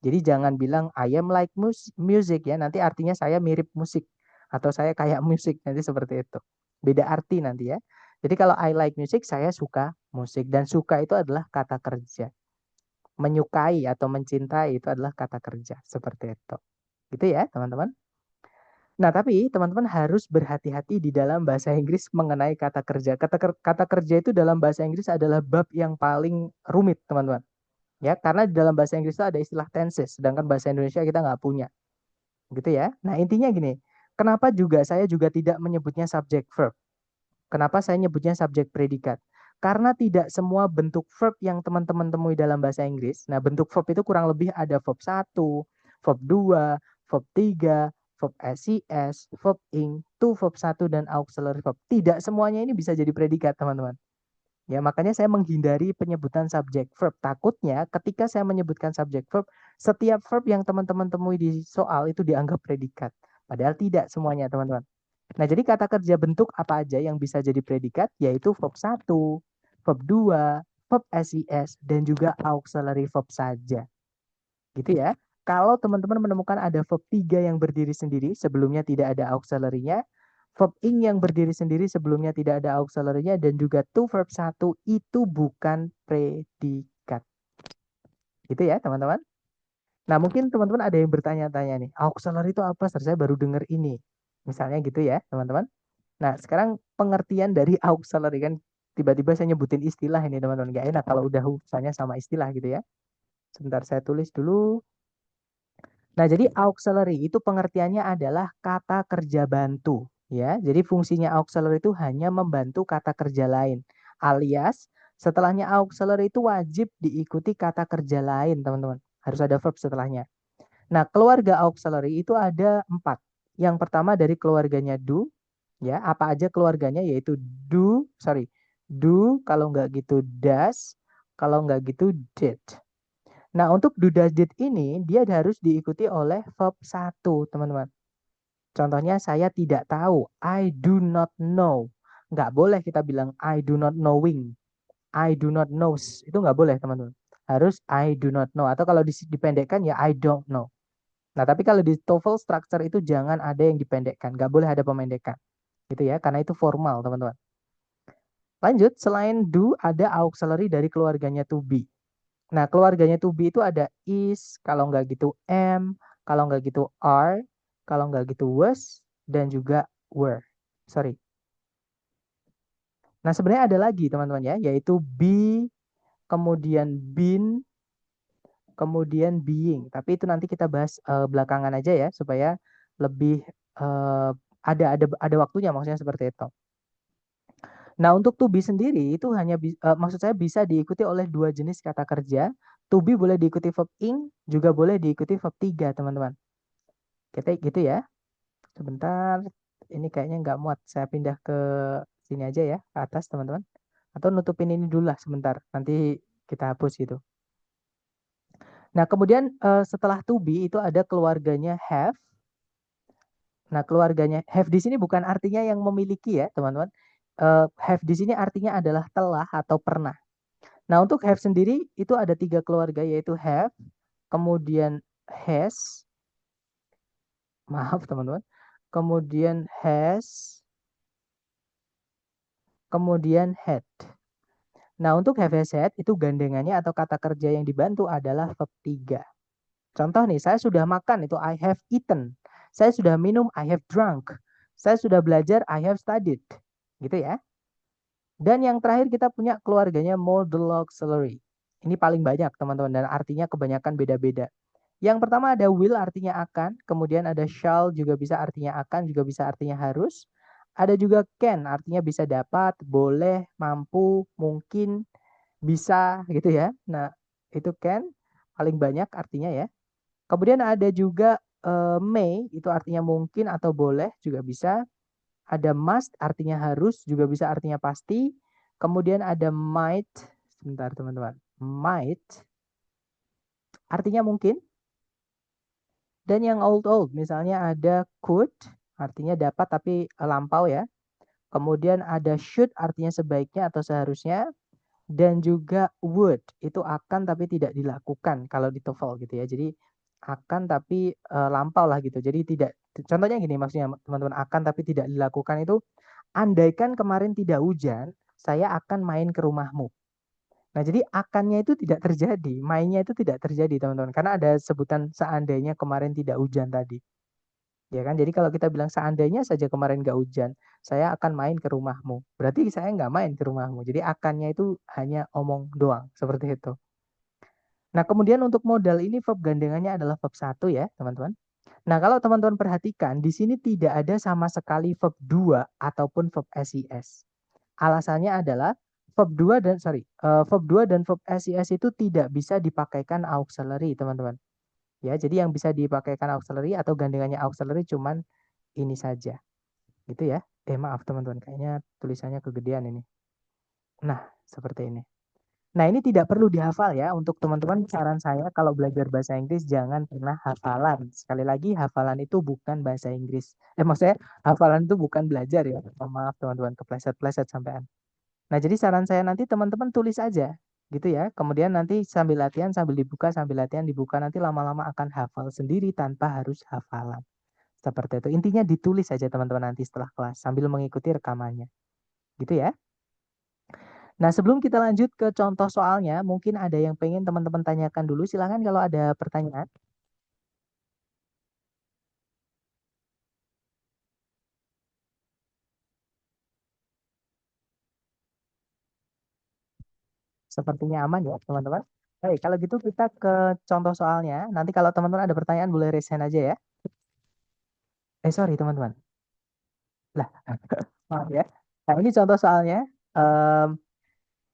Jadi jangan bilang I am like music ya, nanti artinya saya mirip musik atau saya kayak musik, nanti seperti itu. Beda arti nanti ya. Jadi kalau I like music, saya suka musik, dan suka itu adalah kata kerja. Menyukai atau mencintai itu adalah kata kerja, seperti itu. Gitu ya, teman-teman. Nah, tapi teman-teman harus berhati-hati di dalam bahasa Inggris mengenai kata kerja. Kata kerja itu dalam bahasa Inggris adalah bab yang paling rumit, teman-teman. Ya, karena di dalam bahasa Inggris itu ada istilah tenses, sedangkan bahasa Indonesia kita nggak punya. Gitu ya. Nah, intinya gini, kenapa juga saya juga tidak menyebutnya subject verb? Kenapa saya nyebutnya subjek predikat? Karena tidak semua bentuk verb yang teman-teman temui dalam bahasa Inggris. Nah, bentuk verb itu kurang lebih ada verb 1, verb 2, verb 3, verb SES, verb ing, to verb 1, dan auxiliary verb. Tidak semuanya ini bisa jadi predikat, teman-teman. Ya, makanya saya menghindari penyebutan subject verb. Takutnya ketika saya menyebutkan subject verb, setiap verb yang teman-teman temui di soal itu dianggap predikat. Padahal tidak semuanya, teman-teman. Nah, jadi kata kerja bentuk apa aja yang bisa jadi predikat, yaitu verb 1, verb 2, verb SES, dan juga auxiliary verb saja. Gitu ya. Kalau teman-teman menemukan ada verb 3 yang berdiri sendiri, sebelumnya tidak ada auxiliary-nya, verb ing yang berdiri sendiri sebelumnya tidak ada auxiliary-nya, dan juga to verb 1 itu bukan predikat. Gitu ya, teman-teman. Nah, mungkin teman-teman ada yang bertanya-tanya nih, auxiliary itu apa? Saya baru dengar ini. Misalnya gitu ya, teman-teman. Nah, sekarang pengertian dari auxiliary kan tiba-tiba saya nyebutin istilah ini, teman-teman. Gak enak kalau udah urusannya sama istilah gitu ya. Sebentar saya tulis dulu. Nah, jadi auxiliary itu pengertiannya adalah kata kerja bantu, ya. Jadi fungsinya auxiliary itu hanya membantu kata kerja lain. Alias setelahnya auxiliary itu wajib diikuti kata kerja lain, teman-teman. Harus ada verb setelahnya. Nah, keluarga auxiliary itu ada 4. Yang pertama dari keluarganya do, ya. Apa aja keluarganya, yaitu do, kalau nggak gitu does, kalau nggak gitu did. Nah, untuk do, does, did ini dia harus diikuti oleh verb 1, teman-teman. Contohnya saya tidak tahu, I do not know. Nggak boleh kita bilang I do not knowing, I do not knows. Itu nggak boleh, teman-teman. Harus I do not know. Atau kalau dipendekkan ya I don't know. Nah, tapi kalau di TOEFL structure itu jangan ada yang dipendekkan. Nggak boleh ada pemendekan. Gitu ya, karena itu formal, teman-teman. Lanjut, selain do, ada auxiliary dari keluarganya to be. Nah, keluarganya to be itu ada is, kalau nggak gitu am, kalau nggak gitu are, kalau nggak gitu was, dan juga were. Sorry. Nah, sebenarnya ada lagi, teman-teman ya, yaitu be, kemudian been, kemudian being. Tapi itu nanti kita bahas belakangan aja ya, supaya lebih uh, ada waktunya, maksudnya seperti itu. Nah, untuk to be sendiri itu hanya maksud saya bisa diikuti oleh 2 jenis kata kerja. To be boleh diikuti verb ing, juga boleh diikuti verb 3, teman-teman. Kita gitu ya. Sebentar, ini kayaknya nggak muat. Saya pindah ke sini aja ya, ke atas, teman-teman. Atau nutupin ini dulu lah sebentar. Nanti kita hapus gitu. Nah, kemudian setelah to be itu ada keluarganya have. Nah, keluarganya have di sini bukan artinya yang memiliki ya, teman-teman. Have di sini artinya adalah telah atau pernah. Nah, untuk have sendiri itu ada 3 keluarga, yaitu have, kemudian has, maaf teman-teman, kemudian has, kemudian had. Nah, untuk have, has, had itu gandengannya atau kata kerja yang dibantu adalah verb 3. Contoh nih, saya sudah makan, itu I have eaten. Saya sudah minum, I have drunk. Saya sudah belajar, I have studied. Gitu ya. Dan yang terakhir kita punya keluarganya modal auxiliary. Ini paling banyak, teman-teman, dan artinya kebanyakan beda-beda. Yang pertama ada will, artinya akan, kemudian ada shall, juga bisa artinya akan, juga bisa artinya harus. Ada juga can, artinya bisa dapat, boleh, mampu, mungkin, bisa gitu ya. Nah, itu can paling banyak artinya ya. Kemudian ada juga may, itu artinya mungkin atau boleh juga bisa. Ada must artinya harus, juga bisa artinya pasti. Kemudian ada might, sebentar teman-teman. Might artinya mungkin. Dan yang old misalnya ada could artinya dapat tapi lampau ya. Kemudian ada should artinya sebaiknya atau seharusnya. Dan juga would itu akan tapi tidak dilakukan kalau di TOEFL gitu ya. Jadi akan tapi lampau lah gitu. Jadi tidak, contohnya gini maksudnya teman-teman, akan tapi tidak dilakukan itu andaikan kemarin tidak hujan, saya akan main ke rumahmu. Nah, jadi akannya itu tidak terjadi, mainnya itu tidak terjadi, teman-teman. Karena ada sebutan seandainya kemarin tidak hujan tadi. Ya kan? Jadi kalau kita bilang seandainya saja kemarin nggak hujan, saya akan main ke rumahmu. Berarti saya nggak main ke rumahmu. Jadi akannya itu hanya omong doang, seperti itu. Nah, kemudian untuk modal ini verb gandengannya adalah verb 1 ya, teman-teman. Nah, kalau teman-teman perhatikan, di sini tidak ada sama sekali verb 2 ataupun verb SIS. Alasannya adalah verb 2 dan verb SIS itu tidak bisa dipakaikan auxiliary, teman-teman. Ya, jadi yang bisa dipakaikan auxiliary atau gandengannya auxiliary cuman ini saja. Gitu ya. Maaf teman-teman, kayaknya tulisannya kegedean ini. Nah, seperti ini. Nah, ini tidak perlu dihafal ya. Untuk teman-teman, saran saya kalau belajar bahasa Inggris jangan pernah hafalan. Sekali lagi, hafalan itu bukan bahasa Inggris. Maksudnya hafalan itu bukan belajar ya. Oh, maaf teman-teman, kepleset-pleset sampean. Nah, jadi saran saya nanti teman-teman tulis aja gitu ya. Kemudian nanti sambil latihan, sambil dibuka, sambil latihan dibuka, nanti lama-lama akan hafal sendiri tanpa harus hafalan. Seperti itu. Intinya ditulis saja teman-teman nanti setelah kelas sambil mengikuti rekamannya. Gitu ya. Nah, sebelum kita lanjut ke contoh soalnya, mungkin ada yang pengen teman-teman tanyakan dulu. Silakan kalau ada pertanyaan. Sepertinya aman ya, teman-teman. Baik, kalau gitu kita ke contoh soalnya. Nanti kalau teman-teman ada pertanyaan boleh raise hand aja ya. Sorry teman-teman. Lah, maaf ya. Nah, ini contoh soalnya. Em,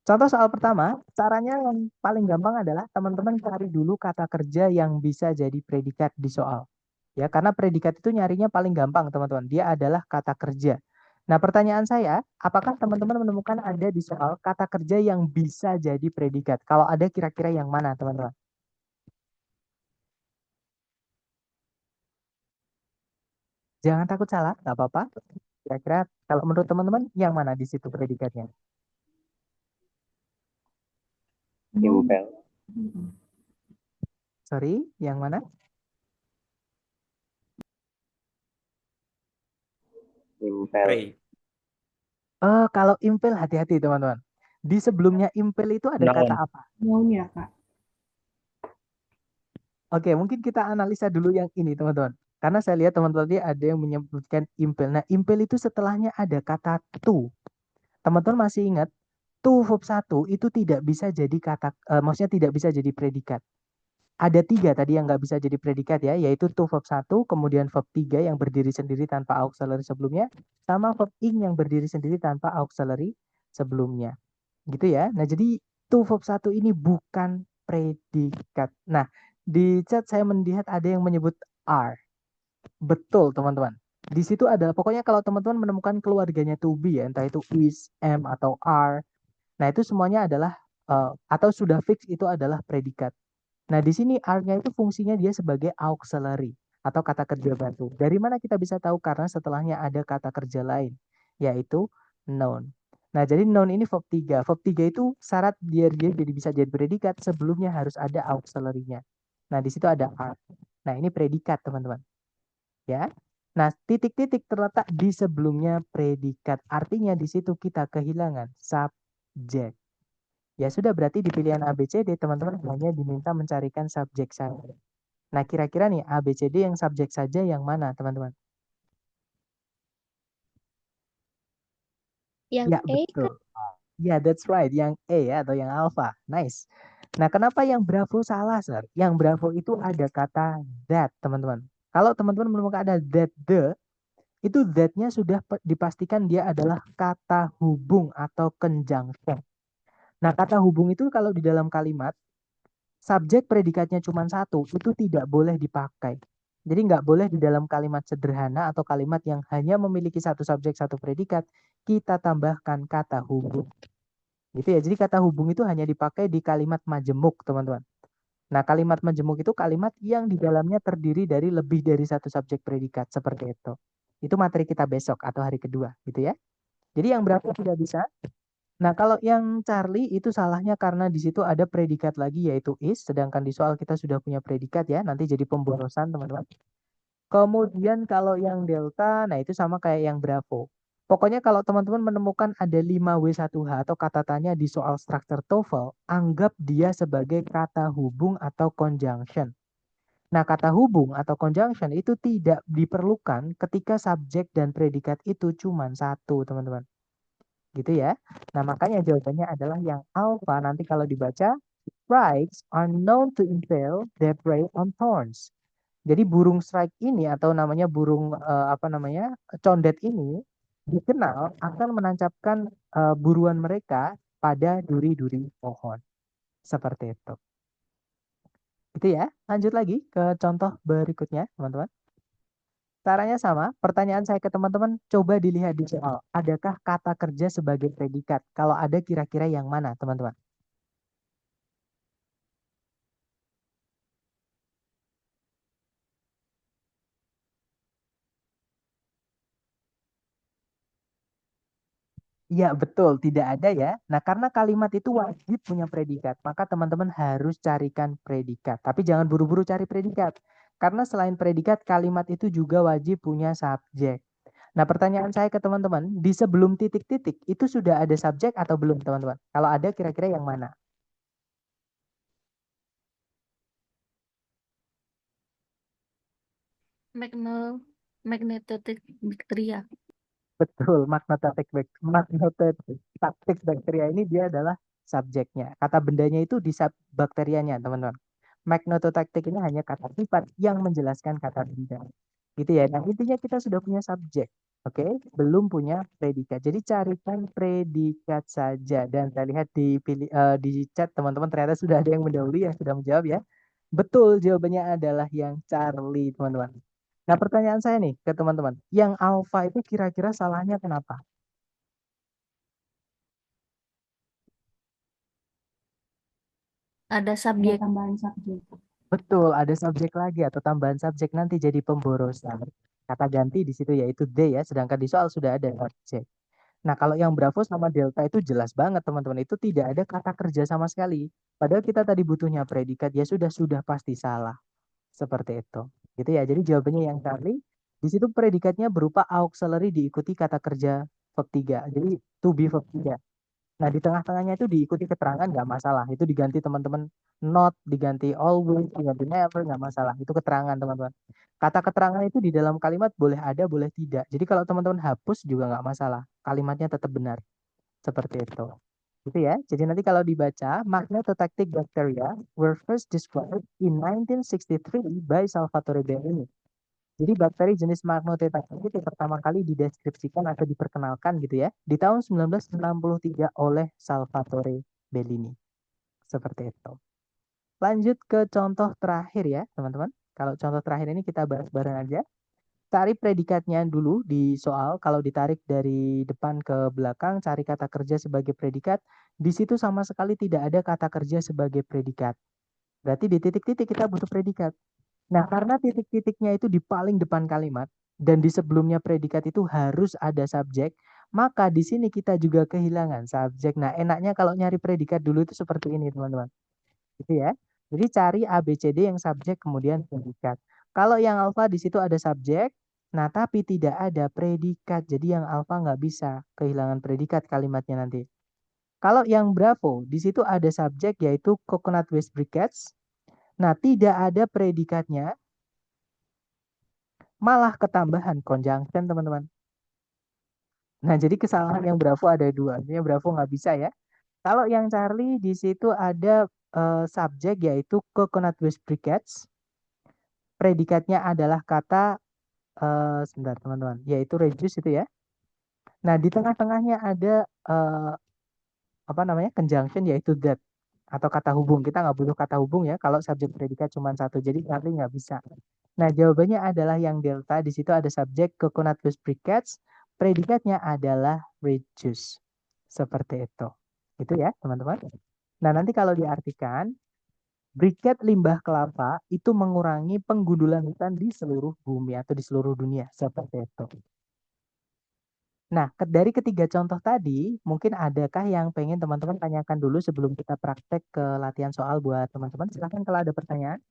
Contoh soal pertama, caranya yang paling gampang adalah teman-teman cari dulu kata kerja yang bisa jadi predikat di soal. Ya, karena predikat itu nyarinya paling gampang, teman-teman. Dia adalah kata kerja. Nah, pertanyaan saya, apakah teman-teman menemukan ada di soal kata kerja yang bisa jadi predikat? Kalau ada, kira-kira yang mana, teman-teman? Jangan takut salah, nggak apa-apa. Kira-kira kalau menurut teman-teman, yang mana di situ predikatnya? Impel. Sorry, yang mana? Impel. Kalau impel hati-hati teman-teman. Di sebelumnya impel itu ada Noun. kata apa? Noun ya, Kak. Oke, mungkin kita analisa dulu yang ini teman-teman. Karena saya lihat teman-teman tadi ada yang menyebutkan impel. Nah, impel itu setelahnya ada kata to. Teman-teman masih ingat, to verb 1 itu tidak bisa jadi kata, maksudnya tidak bisa jadi predikat. Ada 3 tadi yang nggak bisa jadi predikat ya, yaitu to verb 1, kemudian verb 3 yang berdiri sendiri tanpa auxiliary sebelumnya, sama verb ing yang berdiri sendiri tanpa auxiliary sebelumnya. Gitu ya. Nah, jadi to verb 1 ini bukan predikat. Nah, di chat saya melihat ada yang menyebut are. Betul, teman-teman. Di situ ada, pokoknya kalau teman-teman menemukan keluarganya to be ya, entah itu is, am, atau are. Nah, itu semuanya adalah, atau sudah fix itu adalah predikat. Nah, di sini are-nya itu fungsinya dia sebagai auxiliary atau kata kerja bantu. Dari mana kita bisa tahu? Karena setelahnya ada kata kerja lain, yaitu noun. Nah, jadi noun ini verb 3. Verb 3 itu syarat biar dia jadi bisa jadi predikat, sebelumnya harus ada auxiliary-nya. Nah, di situ ada are. Nah, ini predikat, teman-teman. Ya. Nah, titik-titik terletak di sebelumnya predikat. Artinya di situ kita kehilangan subjek. Ya sudah, berarti di pilihan A, B, C, D teman-teman hanya diminta mencarikan subjek saja. Nah, kira-kira nih A, B, C, D yang subjek saja yang mana, teman-teman? Yang Ya, E betul. kan? Ya, that's right. Yang E ya, atau yang alpha. Nice. Nah, kenapa yang Bravo salah, Sir? Yang Bravo itu ada kata that, teman-teman. Kalau teman-teman menemukan ada that, the, itu that-nya sudah dipastikan dia adalah kata hubung atau conjunction. Nah, kata hubung itu kalau di dalam kalimat, subjek predikatnya cuma satu, itu tidak boleh dipakai. Jadi nggak boleh di dalam kalimat sederhana atau kalimat yang hanya memiliki satu subjek, satu predikat, kita tambahkan kata hubung. Gitu ya. Jadi kata hubung itu hanya dipakai di kalimat majemuk, teman-teman. Nah, kalimat majemuk itu kalimat yang di dalamnya terdiri dari lebih dari satu subjek predikat, seperti itu. Itu materi kita besok atau hari kedua, gitu ya. Jadi yang berapa tidak bisa. Nah, kalau yang Charlie itu salahnya karena di situ ada predikat lagi yaitu is, sedangkan di soal kita sudah punya predikat ya, nanti jadi pemborosan, teman-teman. Kemudian kalau yang delta, nah itu sama kayak yang bravo. Pokoknya kalau teman-teman menemukan ada 5W1H atau kata tanya di soal struktur TOEFL, anggap dia sebagai kata hubung atau conjunction. Nah, kata hubung atau conjunction itu tidak diperlukan ketika subjek dan predikat itu cuma satu, teman-teman. Gitu ya. Nah, makanya jawabannya adalah yang alpha nanti kalau dibaca, Sprites are known to impale their prey on thorns. Jadi burung strike ini atau namanya burung apa namanya condet ini dikenal akan menancapkan buruan mereka pada duri-duri pohon. Seperti itu. Itu ya. Lanjut lagi ke contoh berikutnya, teman-teman. Caranya sama. Pertanyaan saya ke teman-teman, coba dilihat di soal. Adakah kata kerja sebagai predikat? Kalau ada, kira-kira yang mana, teman-teman? Iya, betul. Tidak ada ya. Nah, karena kalimat itu wajib punya predikat, maka teman-teman harus carikan predikat. Tapi jangan buru-buru cari predikat. Karena selain predikat, kalimat itu juga wajib punya subjek. Nah, pertanyaan saya ke teman-teman, di sebelum titik-titik, itu sudah ada subjek atau belum, teman-teman? Kalau ada, kira-kira yang mana? Magnetotic bacteria. Betul, magnetotatic bakteria ini dia adalah subjeknya. Kata bendanya itu di bakterianya, teman-teman. Magnetotatic ini hanya kata sifat yang menjelaskan kata benda. Gitu ya. Nah, intinya kita sudah punya subjek. Oke, belum punya predikat. Jadi carikan predikat saja. Dan saya lihat di chat teman-teman ternyata sudah ada yang mendahului yang sudah menjawab ya. Betul, jawabannya adalah yang Charlie, teman-teman. Nah, pertanyaan saya nih ke teman-teman, yang alfa itu kira-kira salahnya kenapa? Ada Ada subjek. tambahan subjek. Betul, ada subjek lagi atau tambahan subjek nanti jadi pemborosan. Kata ganti di situ yaitu D ya, sedangkan di soal sudah ada subjek. Nah, kalau yang Bravo sama Delta itu jelas banget teman-teman, itu tidak ada kata kerja sama sekali. Padahal kita tadi butuhnya predikat, ya sudah pasti salah. Seperti itu. Gitu ya, jadi jawabannya yang Charlie. Di situ predikatnya berupa auxiliary diikuti kata kerja verb 3. Jadi to be verb 3. Nah, di tengah-tengahnya itu diikuti keterangan nggak masalah. Itu diganti teman-teman not, diganti always, diganti never, nggak masalah. Itu keterangan teman-teman. Kata keterangan itu di dalam kalimat boleh ada, boleh tidak. Jadi kalau teman-teman hapus juga nggak masalah. Kalimatnya tetap benar. Seperti itu. Gitu ya. Jadi nanti kalau dibaca, magnetotactic bacteria were first described in 1963 by Salvatore Bellini. Jadi bakteri jenis Magnetotactic itu pertama kali dideskripsikan atau diperkenalkan gitu ya di tahun 1963 oleh Salvatore Bellini. Seperti itu. Lanjut ke contoh terakhir ya, teman-teman. Kalau contoh terakhir ini kita bahas bareng aja. Cari predikatnya dulu di soal. Kalau ditarik dari depan ke belakang, cari kata kerja sebagai predikat. Di situ sama sekali tidak ada kata kerja sebagai predikat. Berarti di titik-titik kita butuh predikat. Nah, karena titik-titiknya itu di paling depan kalimat dan di sebelumnya predikat itu harus ada subjek, maka di sini kita juga kehilangan subjek. Nah, enaknya kalau nyari predikat dulu itu seperti ini, teman-teman. Gitu ya. Jadi cari A, B, C, D yang subjek kemudian predikat. Kalau yang alfa di situ ada subjek, nah tapi tidak ada predikat. Jadi yang alfa nggak bisa kehilangan predikat kalimatnya nanti. Kalau yang bravo, di situ ada subjek yaitu coconut waste briquettes. Nah, tidak ada predikatnya, malah ketambahan conjunction, teman-teman. Nah, jadi kesalahan yang bravo ada dua. Artinya bravo nggak bisa ya. Kalau yang Charlie di situ ada subjek yaitu coconut waste briquettes. Predikatnya adalah kata sebentar teman-teman, yaitu reduce itu ya. Nah, di tengah-tengahnya ada apa namanya conjunction yaitu that atau kata hubung. Kita nggak butuh kata hubung ya kalau subjek predikat cuma satu. Jadi Charlie nggak bisa. Nah, jawabannya adalah yang delta. Di situ ada subjek coconut loose briquettes. Predikatnya adalah reduce. Seperti itu. Itu ya, teman-teman. Nah, nanti kalau diartikan, briket limbah kelapa itu mengurangi penggundulan hutan di seluruh bumi atau di seluruh dunia. Seperti itu. Nah, dari ketiga contoh tadi, mungkin adakah yang pengen teman-teman tanyakan dulu sebelum kita praktek ke latihan soal buat teman-teman? Silahkan kalau ada pertanyaan.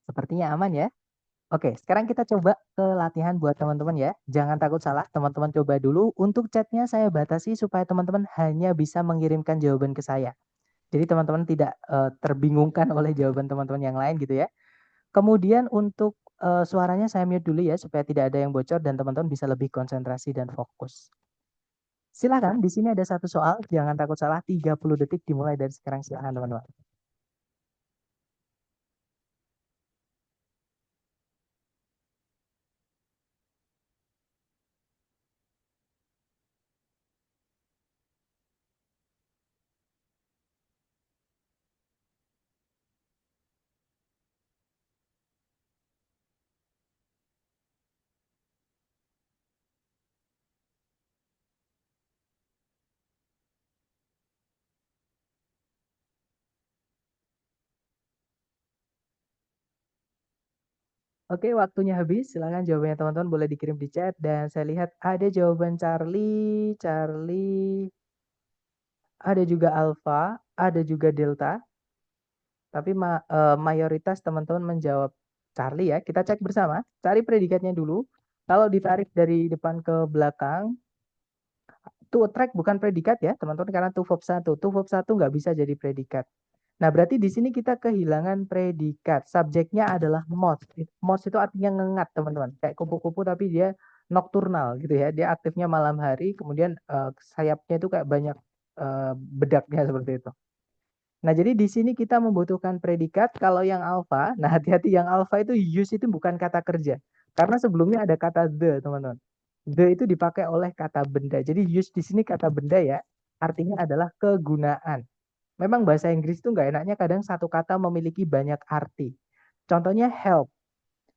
Sepertinya aman ya. Oke, sekarang kita coba ke latihan buat teman-teman ya. Jangan takut salah, teman-teman coba dulu. Untuk chatnya saya batasi supaya teman-teman hanya bisa mengirimkan jawaban ke saya. Jadi teman-teman tidak terbingungkan oleh jawaban teman-teman yang lain gitu ya. Kemudian untuk suaranya saya mute dulu ya supaya tidak ada yang bocor dan teman-teman bisa lebih konsentrasi dan fokus. Silakan, di sini ada satu soal, jangan takut salah, 30 detik dimulai dari sekarang, silakan teman-teman. Oke, waktunya habis. Silakan jawabannya teman-teman boleh dikirim di chat dan saya lihat ada jawaban Charlie, ada juga Alpha, ada juga Delta. Tapi mayoritas teman-teman menjawab Charlie ya. Kita cek bersama. Cari predikatnya dulu. Kalau ditarik dari depan ke belakang, to attract bukan predikat ya, teman-teman, karena to verb 1. To verb 1 nggak bisa jadi predikat. Nah, berarti di sini kita kehilangan predikat. Subjeknya adalah moth. Moth itu artinya ngengat, teman-teman. Kayak kupu-kupu tapi dia nocturnal gitu ya. Dia aktifnya malam hari, kemudian sayapnya itu kayak banyak bedaknya seperti itu. Nah, jadi di sini kita membutuhkan predikat. Kalau yang alpha, nah hati-hati, yang alpha itu use itu bukan kata kerja. Karena sebelumnya ada kata the, teman-teman. The itu dipakai oleh kata benda. Jadi use di sini kata benda ya, artinya adalah kegunaan. Memang bahasa Inggris itu nggak enaknya kadang satu kata memiliki banyak arti. Contohnya help.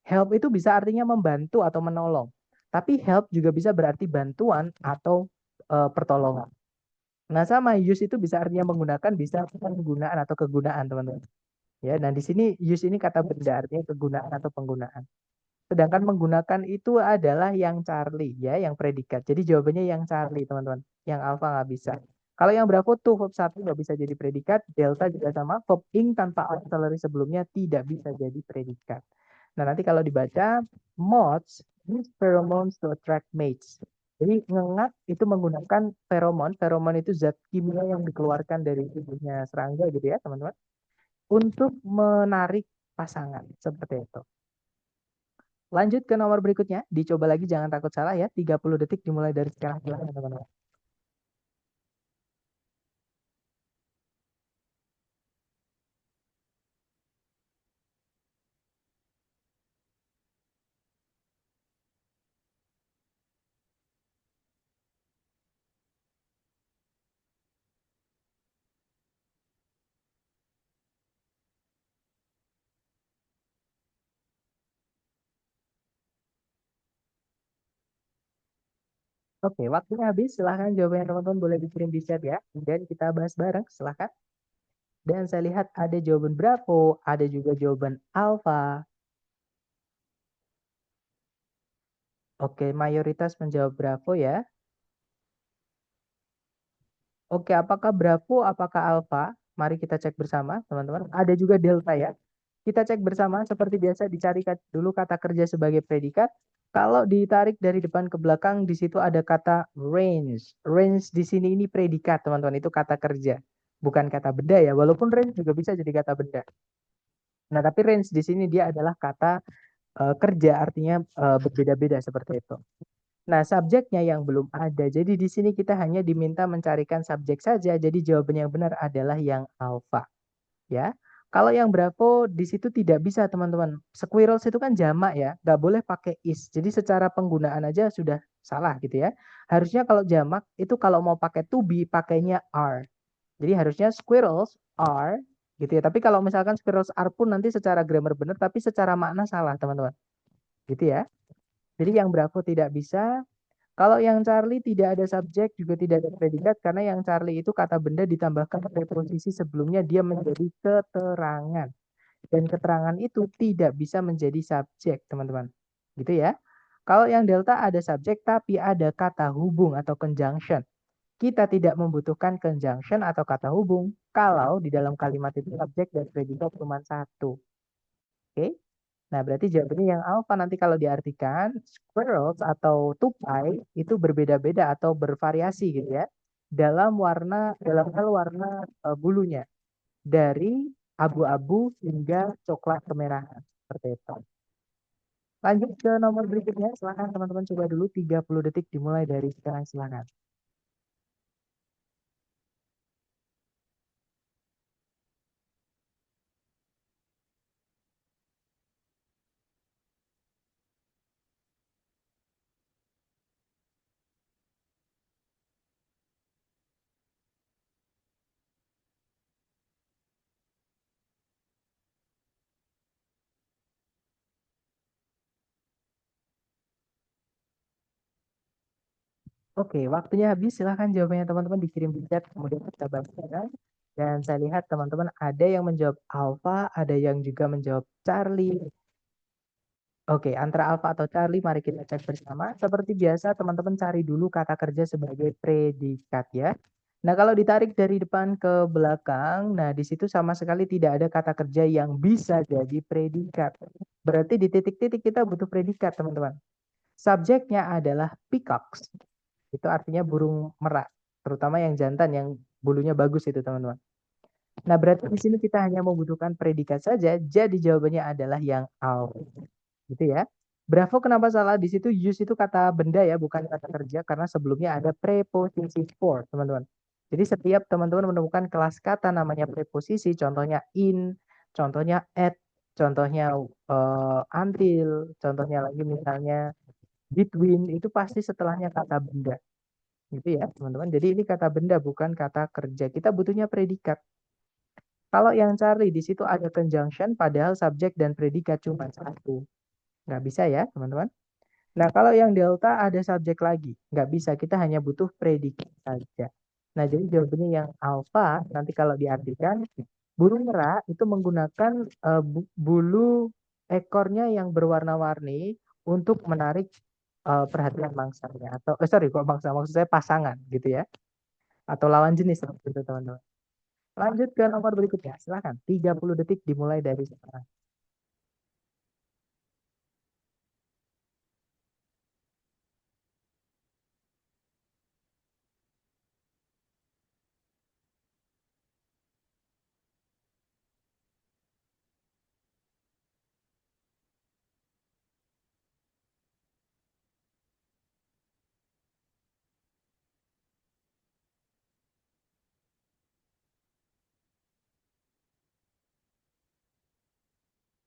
Help itu bisa artinya membantu atau menolong. Tapi help juga bisa berarti bantuan atau pertolongan. Nah, sama use itu bisa artinya menggunakan, bisa penggunaan atau kegunaan, teman-teman. Ya, nah di sini use ini kata benda artinya kegunaan atau penggunaan. Sedangkan menggunakan itu adalah yang Charlie ya, yang predikat. Jadi jawabannya yang Charlie, teman-teman. Yang alpha nggak bisa. Kalau yang Bravo tuh verb 1 nggak bisa jadi predikat, delta juga sama, verb ing tanpa auxiliary sebelumnya tidak bisa jadi predikat. Nah, nanti kalau dibaca, moths use pheromones to attract mates. Jadi ngengat itu menggunakan feromon. Feromon itu zat kimia yang dikeluarkan dari tubuhnya serangga gitu ya, teman-teman. Untuk menarik pasangan. Seperti itu. Lanjut ke nomor berikutnya. Dicoba lagi, jangan takut salah ya. 30 detik dimulai dari sekarang. Silahkan, teman-teman. Oke, waktunya habis. Silahkan jawabannya teman-teman boleh dikirim di chat ya. Kemudian kita bahas bareng. Silahkan. Dan saya lihat ada jawaban Bravo, ada juga jawaban Alpha. Oke, mayoritas menjawab Bravo ya. Oke, apakah Bravo, apakah Alpha? Mari kita cek bersama, teman-teman. Ada juga Delta ya. Kita cek bersama, seperti biasa dicari dulu kata kerja sebagai predikat. Kalau ditarik dari depan ke belakang, di situ ada kata range. Range di sini ini predikat, teman-teman. Itu kata kerja. Bukan kata benda ya, walaupun range juga bisa jadi kata benda. Nah, tapi range di sini dia adalah kata kerja, artinya berbeda-beda seperti itu. Nah, subjeknya yang belum ada. Jadi di sini kita hanya diminta mencarikan subjek saja. Jadi jawaban yang benar adalah yang alpha. Ya. Kalau yang Bravo di situ tidak bisa, teman-teman. Squirrels itu kan jamak ya, nggak boleh pakai is. Jadi secara penggunaan aja sudah salah gitu ya. Harusnya kalau jamak itu kalau mau pakai to be pakainya are. Jadi harusnya squirrels are gitu ya. Tapi kalau misalkan squirrels are pun nanti secara grammar benar, tapi secara makna salah, teman-teman. Gitu ya. Jadi yang Bravo tidak bisa. Kalau yang Charlie tidak ada subjek, juga tidak ada predikat, karena yang Charlie itu kata benda ditambahkan preposisi sebelumnya, dia menjadi keterangan. Dan keterangan itu tidak bisa menjadi subjek, teman-teman. Gitu ya. Kalau yang Delta ada subjek, tapi ada kata hubung atau conjunction. Kita tidak membutuhkan conjunction atau kata hubung kalau di dalam kalimat itu subjek dan predikat cuma satu. Oke? Nah, berarti jawabannya yang alpha nanti kalau diartikan squirrels atau tupai itu berbeda-beda atau bervariasi gitu ya. Dalam hal warna bulunya dari abu-abu hingga coklat kemerahan seperti itu. Lanjut ke nomor berikutnya, silakan teman-teman coba dulu 30 detik dimulai dari sekarang, silakan. Oke, waktunya habis. Silahkan jawabannya teman-teman dikirim di chat, kemudian kita bahas bareng. Dan saya lihat teman-teman ada yang menjawab Alpha, ada yang juga menjawab Charlie. Oke, antara Alpha atau Charlie, mari kita cek bersama. Seperti biasa, teman-teman cari dulu kata kerja sebagai predikat ya. Nah, kalau ditarik dari depan ke belakang, nah di situ sama sekali tidak ada kata kerja yang bisa jadi predikat. Berarti di titik-titik kita butuh predikat, teman-teman. Subjeknya adalah peacocks. Itu artinya burung merak, terutama yang jantan yang bulunya bagus itu, teman-teman. Nah, berarti di sini kita hanya membutuhkan predikat saja, jadi jawabannya adalah yang alpha. Gitu ya. Bravo, kenapa salah? Di situ use itu kata benda ya, bukan kata kerja, karena sebelumnya ada preposisi for, teman-teman. Jadi setiap teman-teman menemukan kelas kata namanya preposisi, contohnya in, contohnya at, contohnya until, contohnya lagi misalnya between, itu pasti setelahnya kata benda. Gitu ya, teman-teman. Jadi ini kata benda, bukan kata kerja. Kita butuhnya predikat. Kalau yang cari di situ ada conjunction, padahal subjek dan predikat cuma satu. Nggak bisa ya, teman-teman. Nah, kalau yang delta ada subjek lagi. Nggak bisa, kita hanya butuh predikat saja. Nah, jadi jawabannya yang alpha, nanti kalau diartikan, burung merak itu menggunakan bulu ekornya yang berwarna-warni untuk menarik perhatian mangsanya. Atau, sorry, kok mangsa, maksud saya pasangan gitu ya. Atau lawan jenis, gitu teman-teman. Lanjut ke nomor berikutnya, silahkan. 30 detik dimulai dari sekarang.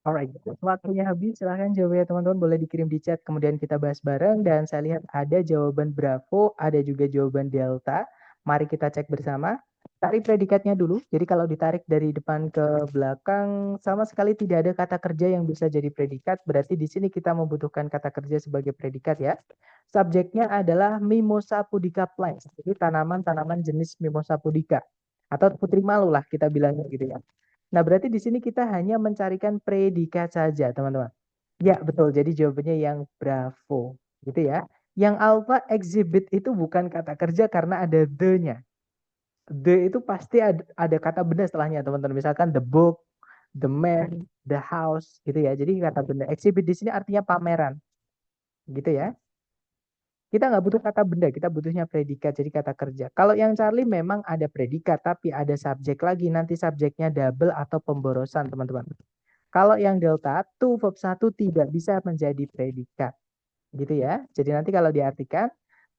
Alright, waktunya habis. Silahkan jawabannya teman-teman boleh dikirim di chat. Kemudian kita bahas bareng. Dan saya lihat ada jawaban Bravo, ada juga jawaban Delta. Mari kita cek bersama. Tarik predikatnya dulu. Jadi kalau ditarik dari depan ke belakang, sama sekali tidak ada kata kerja yang bisa jadi predikat. Berarti di sini kita membutuhkan kata kerja sebagai predikat ya. Subjeknya adalah Mimosa pudica plants. Jadi tanaman-tanaman jenis Mimosa pudica. Atau putri malu lah kita bilangnya gitu ya. Nah, berarti di sini kita hanya mencarikan predikat saja, teman-teman. Ya, betul. Jadi jawabannya yang Bravo. Gitu ya. Yang alpha exhibit itu bukan kata kerja karena ada the-nya. The itu pasti ada kata benda setelahnya, teman-teman. Misalkan the book, the man, the house, gitu ya. Jadi kata benda. Exhibit di sini artinya pameran. Gitu ya. Kita nggak butuh kata benda, kita butuhnya predikat, jadi kata kerja. Kalau yang Charlie memang ada predikat, tapi ada subjek lagi. Nanti subjeknya double atau pemborosan, teman-teman. Kalau yang delta, to verb 1 tidak bisa menjadi predikat. Gitu ya. Jadi nanti kalau diartikan,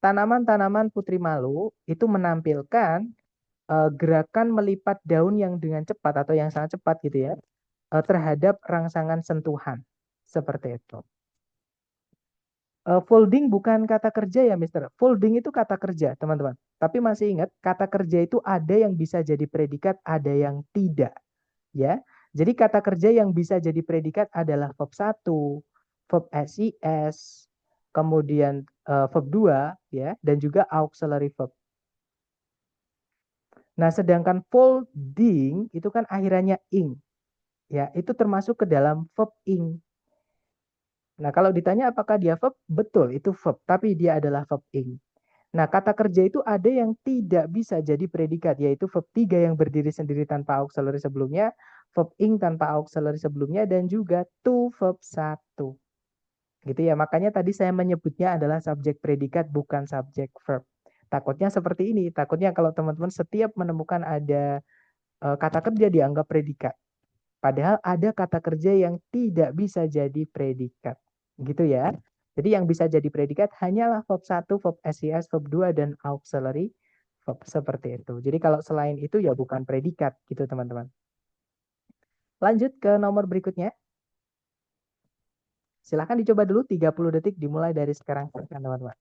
tanaman-tanaman putri malu itu menampilkan gerakan melipat daun yang dengan cepat atau yang sangat cepat gitu ya, terhadap rangsangan sentuhan. Seperti itu. Folding bukan kata kerja ya, Mister. Folding itu kata kerja, teman-teman. Tapi masih ingat, kata kerja itu ada yang bisa jadi predikat, ada yang tidak. Ya, jadi kata kerja yang bisa jadi predikat adalah verb 1, verb SIS, kemudian verb 2, ya, dan juga auxiliary verb. Nah, sedangkan folding itu kan akhirannya ing. Ya, itu termasuk ke dalam verb ing. Nah, kalau ditanya apakah dia verb, betul, itu verb, tapi dia adalah verb ing. Nah, kata kerja itu ada yang tidak bisa jadi predikat, yaitu verb 3 yang berdiri sendiri tanpa auxiliary sebelumnya, verb ing tanpa auxiliary sebelumnya, dan juga to verb 1. Gitu ya, makanya tadi saya menyebutnya adalah subjek predikat, bukan subjek verb. Takutnya seperti ini, takutnya kalau teman-teman setiap menemukan ada kata kerja dianggap predikat. Padahal ada kata kerja yang tidak bisa jadi predikat. Gitu ya. Jadi yang bisa jadi predikat hanyalah verb 1, verb SIS, verb 2, dan auxiliary verb seperti itu. Jadi kalau selain itu ya bukan predikat gitu teman-teman. Lanjut ke nomor berikutnya. Silahkan dicoba dulu 30 detik dimulai dari sekarang teman-teman.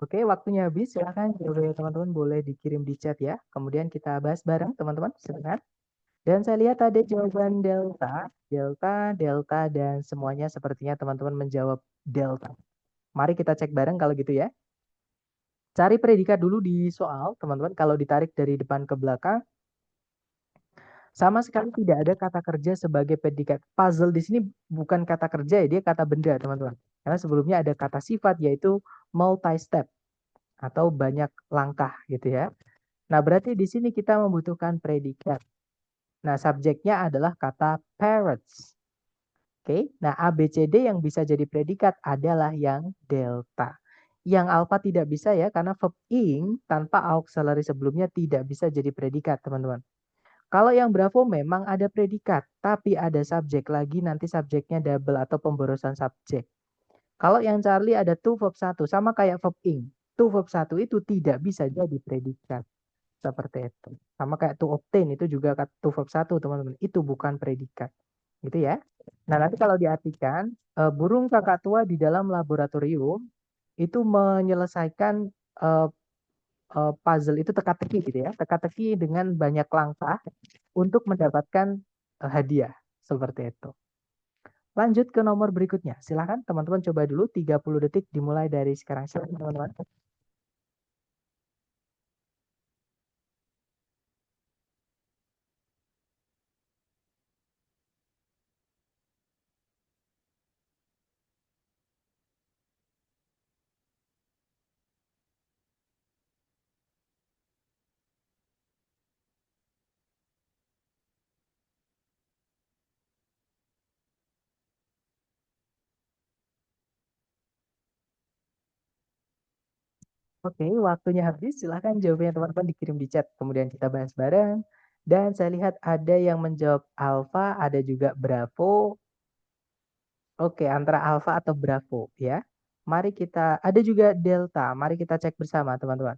Oke, waktunya habis. Silahkan teman-teman boleh dikirim di chat ya. Kemudian kita bahas bareng teman-teman sebentar. Dan saya lihat ada jawaban delta, delta, delta, dan semuanya sepertinya teman-teman menjawab delta. Mari kita cek bareng kalau gitu ya. Cari predikat dulu di soal, teman-teman. Kalau ditarik dari depan ke belakang, sama sekali tidak ada kata kerja sebagai predikat. Puzzle di sini bukan kata kerja ya, dia kata benda, teman-teman. Karena sebelumnya ada kata sifat yaitu multi-step atau banyak langkah gitu ya. Nah, berarti di sini kita membutuhkan predikat. Nah, subjeknya adalah kata parrots. Oke, nah ABCD yang bisa jadi predikat adalah yang delta. Yang alfa tidak bisa ya, karena verb ing tanpa auxiliary sebelumnya tidak bisa jadi predikat, teman-teman. Kalau yang bravo memang ada predikat, tapi ada subjek lagi, nanti subjeknya double atau pemborosan subjek. Kalau yang Charlie ada to verb 1, sama kayak verb ing. To verb 1 itu tidak bisa jadi predikat. Seperti itu. Sama kayak to obtain, itu juga to verb 1, teman-teman. Itu bukan predikat. Gitu ya. Nah, nanti kalau diartikan, burung kakak tua di dalam laboratorium itu menyelesaikan puzzle itu teka-teki gitu ya. Teka-teki dengan banyak langkah untuk mendapatkan hadiah. Seperti itu. Lanjut ke nomor berikutnya. Silahkan teman-teman coba dulu 30 detik dimulai dari sekarang. Silahkan teman-teman. Oke, waktunya habis. Silahkan jawabannya teman-teman dikirim di chat. Kemudian kita bahas bareng. Dan saya lihat ada yang menjawab alfa, ada juga bravo. Oke, antara alfa atau bravo ya. Mari kita, ada juga delta. Mari kita cek bersama teman-teman.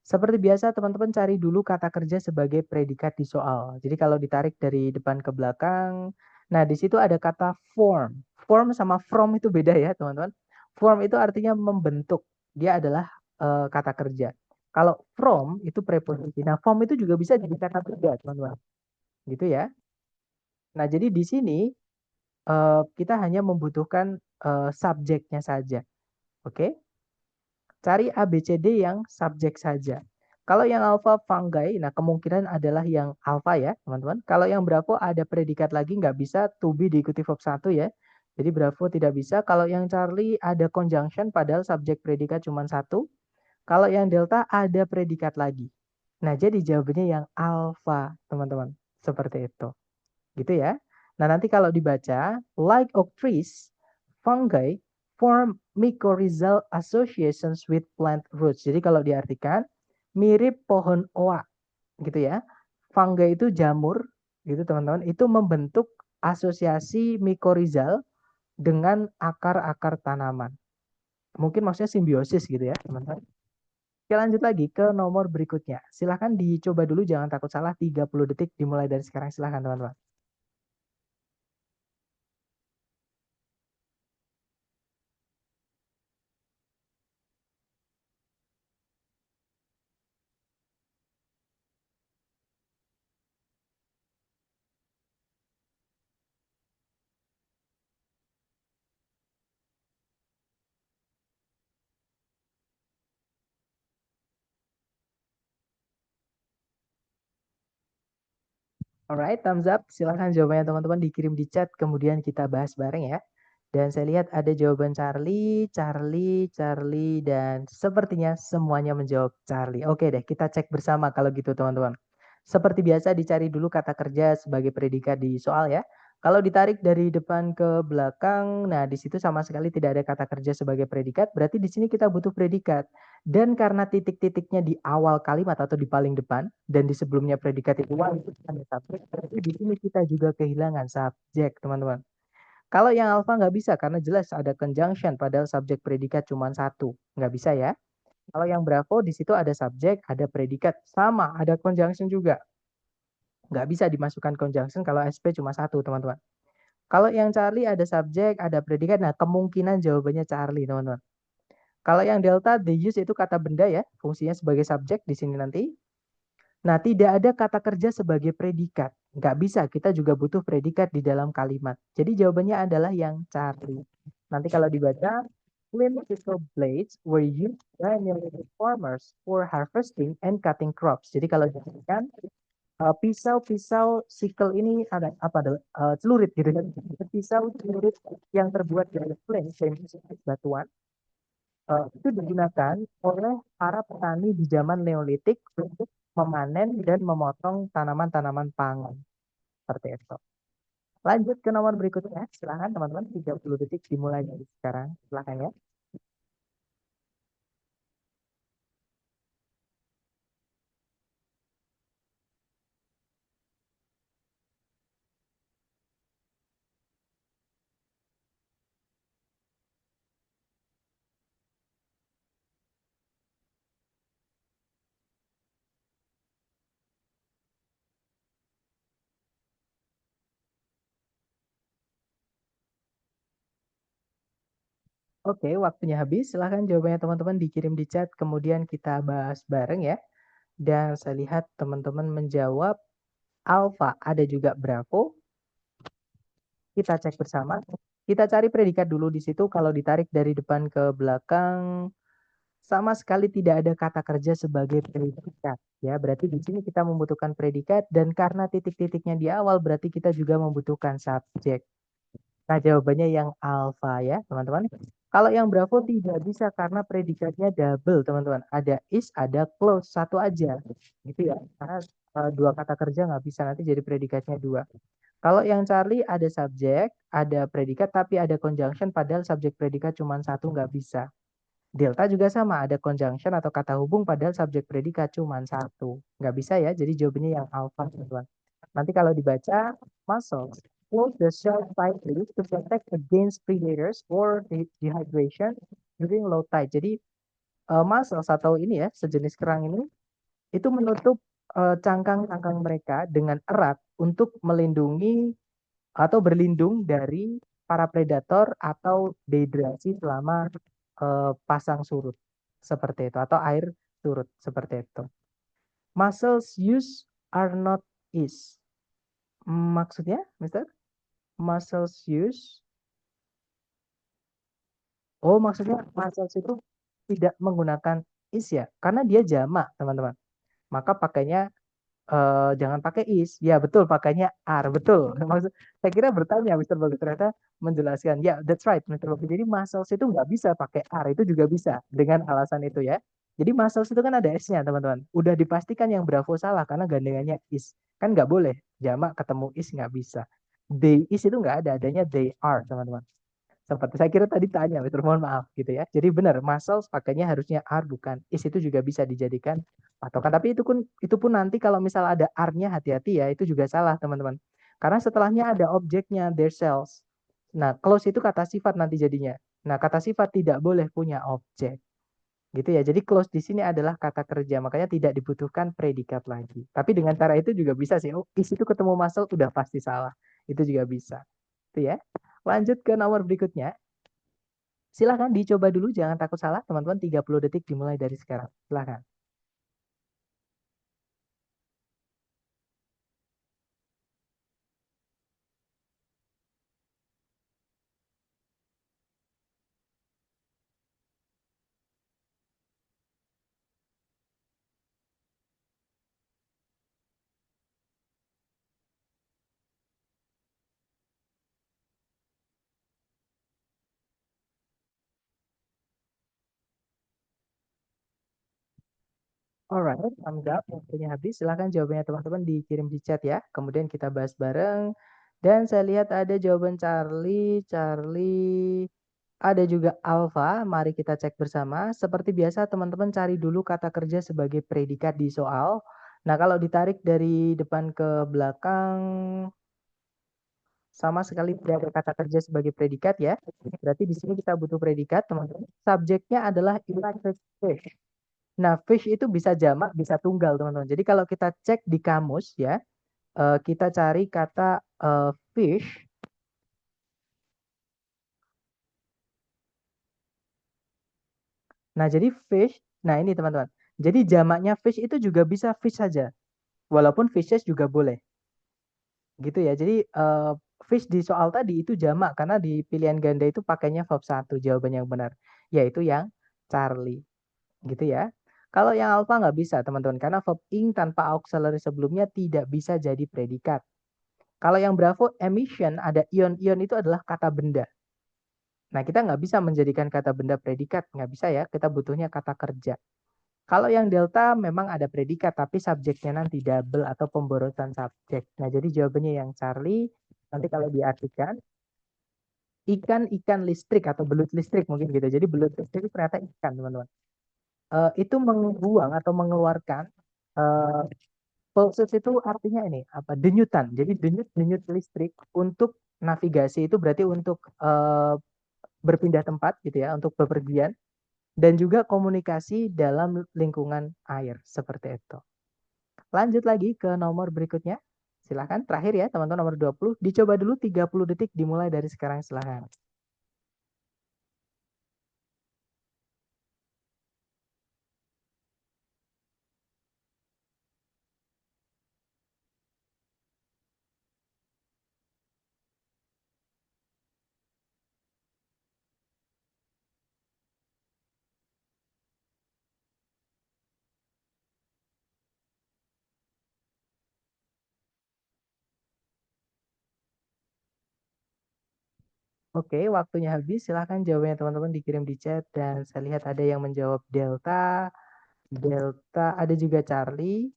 Seperti biasa teman-teman cari dulu kata kerja sebagai predikat di soal. Jadi kalau ditarik dari depan ke belakang, nah di situ ada kata form. Form sama from itu beda ya teman-teman. Form itu artinya membentuk. Dia adalah kata kerja. Kalau from itu preposisi. Nah, form itu juga bisa jadi kata kerja, teman-teman. Gitu ya. Nah, jadi di sini kita hanya membutuhkan subjeknya saja. Oke? Cari ABCD yang subjek saja. Kalau yang alpha fungi, nah kemungkinan adalah yang alpha ya, teman-teman. Kalau yang bravo ada predikat lagi, nggak bisa to be diikuti verb 1 ya. Jadi bravo tidak bisa. Kalau yang Charlie ada conjunction, padahal subjek predikat cuma satu. Kalau yang delta ada predikat lagi. Nah, jadi jawabannya yang alpha, teman-teman. Seperti itu. Gitu ya. Nah, nanti kalau dibaca, like oak trees, fungi form mycorrhizal associations with plant roots. Jadi kalau diartikan, mirip pohon oak gitu ya. Fungi itu jamur gitu teman-teman, itu membentuk asosiasi mikorizal dengan akar-akar tanaman. Mungkin maksudnya simbiosis gitu ya teman-teman. Oke, lanjut lagi ke nomor berikutnya. Silahkan dicoba dulu, jangan takut salah. 30 detik dimulai dari sekarang, silahkan teman-teman. Alright, thumbs up. Silahkan jawabannya teman-teman dikirim di chat, kemudian kita bahas bareng ya. Dan saya lihat ada jawaban Charlie, Charlie, dan sepertinya semuanya menjawab Charlie. Oke deh, kita cek bersama kalau gitu teman-teman. Seperti biasa dicari dulu kata kerja sebagai predikat di soal ya. Kalau ditarik dari depan ke belakang, nah di situ sama sekali tidak ada kata kerja sebagai predikat, berarti di sini kita butuh predikat. Dan karena titik-titiknya di awal kalimat atau di paling depan, dan di sebelumnya predikat itu wajib ada subjek, berarti di sini kita juga kehilangan subjek, teman-teman. Kalau yang alpha nggak bisa karena jelas ada conjunction padahal subjek predikat cuma satu. Nggak bisa ya. Kalau yang bravo di situ ada subjek, ada predikat. Sama, ada conjunction juga. Nggak bisa dimasukkan conjunction kalau SP cuma satu, teman-teman. Kalau yang Charlie ada subjek, ada predikat. Nah, kemungkinan jawabannya Charlie, teman-teman. Kalau yang delta, the use itu kata benda ya. Fungsinya sebagai subjek di sini nanti. Nah, tidak ada kata kerja sebagai predikat. Nggak bisa, kita juga butuh predikat di dalam kalimat. Jadi jawabannya adalah yang Charlie. Nanti kalau dibaca, flint sickle blades were used by Neolithic farmers for harvesting and cutting crops. Jadi kalau dikatakan pisau-pisau sickle ini ada apa adalah celurit gitu kan. Pisau celurit yang terbuat dari flint, batuan, itu digunakan oleh para petani di zaman Neolitik untuk memanen dan memotong tanaman-tanaman pangan. Seperti itu. Lanjut ke nomor berikutnya. Silahkan teman-teman, 30 detik dimulai dari sekarang. Silahkan ya. Oke, waktunya habis. Silahkan jawabannya teman-teman dikirim di chat, kemudian kita bahas bareng ya. Dan saya lihat teman-teman menjawab alpha, ada juga bravo. Kita cek bersama. Kita cari predikat dulu di situ. Kalau ditarik dari depan ke belakang, sama sekali tidak ada kata kerja sebagai predikat. Ya, berarti di sini kita membutuhkan predikat dan karena titik-titiknya di awal berarti kita juga membutuhkan subjek. Nah, jawabannya yang alpha ya, teman-teman. Kalau yang bravo tidak bisa karena predikatnya double, teman-teman. Ada is, ada close, satu aja. Gitu ya. Karena dua kata kerja nggak bisa, nanti jadi predikatnya dua. Kalau yang Charlie ada subjek, ada predikat, tapi ada conjunction, padahal subjek predikat cuma satu, nggak bisa. Delta juga sama, ada conjunction atau kata hubung, padahal subjek predikat cuma satu. Nggak bisa ya, jadi jawabannya yang alpha, teman-teman. Nanti kalau dibaca, muscles close the shell tightly to protect against predators or dehydration during low tide. Jadi muscles atau ini ya, sejenis kerang ini, itu menutup cangkang-cangkang mereka dengan erat untuk melindungi atau berlindung dari para predator atau dehidrasi selama pasang surut seperti itu atau air surut seperti itu. Muscles use are not is. Maksudnya, Mister? Muscles use. Oh, maksudnya muscles itu tidak menggunakan is ya, karena dia jamak, teman-teman. Maka pakainya jangan pakai is. Ya betul, pakainya are. Betul. Maksud saya kira bertanya Mr. Bagus, ternyata menjelaskan. Ya, that's right Mr. Bagus. Jadi muscles itu nggak bisa pakai are, itu juga bisa dengan alasan itu ya. Jadi muscles itu kan ada s-nya, teman-teman. Udah dipastikan yang bravo salah karena gandengannya is. Kan nggak boleh. Jamak ketemu is nggak bisa. They is itu nggak ada, adanya they are, teman-teman. Seperti saya kira tadi tanya, Mr. Mohon maaf gitu ya. Jadi benar, muscles pakainya harusnya are bukan is, itu juga bisa dijadikan Patokan, tapi itu pun nanti kalau misal ada are-nya hati-hati ya, itu juga salah teman-teman. Karena setelahnya ada objeknya, their cells. Nah, close itu kata sifat nanti jadinya. Nah, kata sifat tidak boleh punya objek. Gitu ya. Jadi close di sini adalah kata kerja, makanya tidak dibutuhkan predikat lagi. Tapi dengan cara itu juga bisa sih. Oh, di situ ketemu muscle udah pasti salah. Itu juga bisa. Itu ya. Lanjut ke nomor berikutnya. Silahkan dicoba dulu, jangan takut salah teman-teman. 30 detik dimulai dari sekarang. Silahkan. Alright, thumbs up. Waktunya habis. Silahkan jawabannya teman-teman dikirim di chat ya. Kemudian kita bahas bareng. Dan saya lihat ada jawaban Charlie, ada juga Alfa. Mari kita cek bersama. Seperti biasa teman-teman cari dulu kata kerja sebagai predikat di soal. Nah, kalau ditarik dari depan ke belakang sama sekali tidak ada kata kerja sebagai predikat ya. Berarti di sini kita butuh predikat, teman-teman. Subjeknya adalah electric fish. Nah, fish itu bisa jamak, bisa tunggal, teman-teman. Jadi kalau kita cek di kamus ya, kita cari kata fish. Nah, jadi fish, nah ini teman-teman. Jadi jamaknya fish itu juga bisa fish saja. Walaupun fishes juga boleh. Gitu ya. Jadi fish di soal tadi itu jamak karena di pilihan ganda itu pakainya verb 1, jawaban yang benar. Yaitu yang Charlie. Gitu ya. Kalau yang alpha nggak bisa teman-teman karena verb ing tanpa auxiliary sebelumnya tidak bisa jadi predikat. Kalau yang Bravo emission ada ion-ion itu adalah kata benda. Nah, kita nggak bisa menjadikan kata benda predikat, nggak bisa ya. Kita butuhnya kata kerja. Kalau yang Delta memang ada predikat, tapi subjeknya nanti double atau pemborosan subjek. Nah, jadi jawabannya yang Charlie. Nanti kalau diartikan, ikan listrik atau belut listrik mungkin gitu. Jadi belut listrik itu ternyata ikan, teman-teman. Itu membuang atau mengeluarkan uh, pulses itu artinya ini apa denyutan. Jadi denyut listrik untuk navigasi itu berarti untuk berpindah tempat gitu ya, untuk bepergian dan juga komunikasi dalam lingkungan air seperti itu. Lanjut lagi ke nomor berikutnya. Silahkan terakhir ya teman-teman nomor 20. Dicoba dulu 30 detik dimulai dari sekarang silahkan. Oke, waktunya habis. Silahkan jawabannya teman-teman dikirim di chat. Dan saya lihat ada yang menjawab Delta. Delta, ada juga Charlie.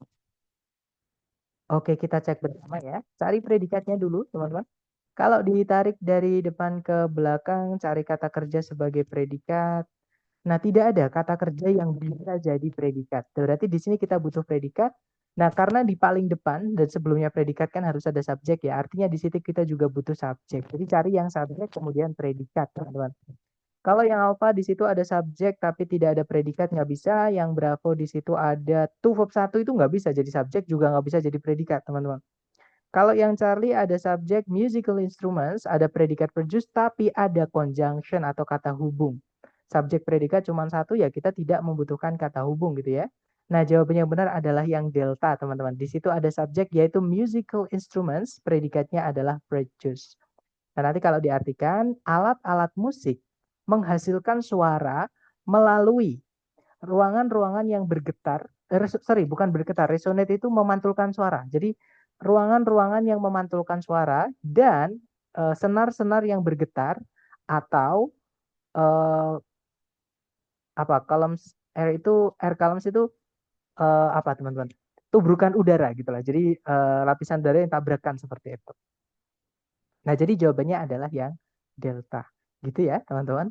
Oke, kita cek bersama ya. Cari predikatnya dulu, teman-teman. Kalau ditarik dari depan ke belakang, cari kata kerja sebagai predikat. Nah, tidak ada kata kerja yang bisa jadi predikat. Berarti di sini kita butuh predikat. Nah, karena di paling depan dan sebelumnya predikat kan harus ada subjek ya. Artinya di situ kita juga butuh subjek. Jadi cari yang subjek kemudian predikat, teman-teman. Kalau yang alpha di situ ada subjek tapi tidak ada predikat nggak bisa. Yang bravo di situ ada to verb 1 itu nggak bisa jadi subjek juga nggak bisa jadi predikat, teman-teman. Kalau yang Charlie ada subjek musical instruments, ada predikat produce, tapi ada conjunction atau kata hubung. Subjek predikat cuma satu ya kita tidak membutuhkan kata hubung gitu ya. Nah jawaban yang benar adalah yang delta teman-teman. Di situ ada subjek yaitu musical instruments, predikatnya adalah produce. Nah nanti kalau diartikan alat-alat musik menghasilkan suara melalui ruangan-ruangan yang bergetar, sorry bukan bergetar, resonate itu memantulkan suara. Jadi ruangan-ruangan yang memantulkan suara dan senar-senar yang bergetar atau uh, apa columns air itu air columns itu apa teman-teman? Tubrukan udara gitulah. Jadi lapisan udara yang tabrakan seperti itu. Nah, jadi jawabannya adalah yang delta. Gitu ya, teman-teman.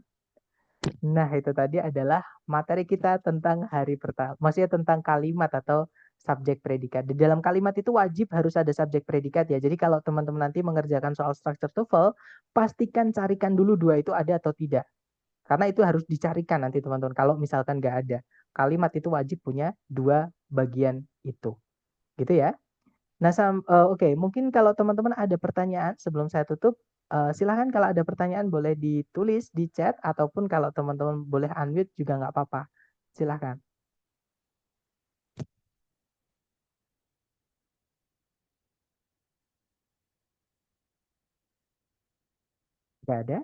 Nah, itu tadi adalah materi kita tentang hari pertama. Maksudnya tentang kalimat atau subjek predikat. Di dalam kalimat itu wajib harus ada subjek predikat ya. Jadi kalau teman-teman nanti mengerjakan soal structure TOEFL, pastikan carikan dulu dua itu ada atau tidak. Karena itu harus dicarikan nanti teman-teman. Kalau misalkan nggak ada, kalimat itu wajib punya dua bagian itu. Gitu ya. Nah, oke, mungkin kalau teman-teman ada pertanyaan sebelum saya tutup, silahkan kalau ada pertanyaan boleh ditulis di chat ataupun kalau teman-teman boleh unmute juga nggak apa-apa. Silahkan. Nggak ada?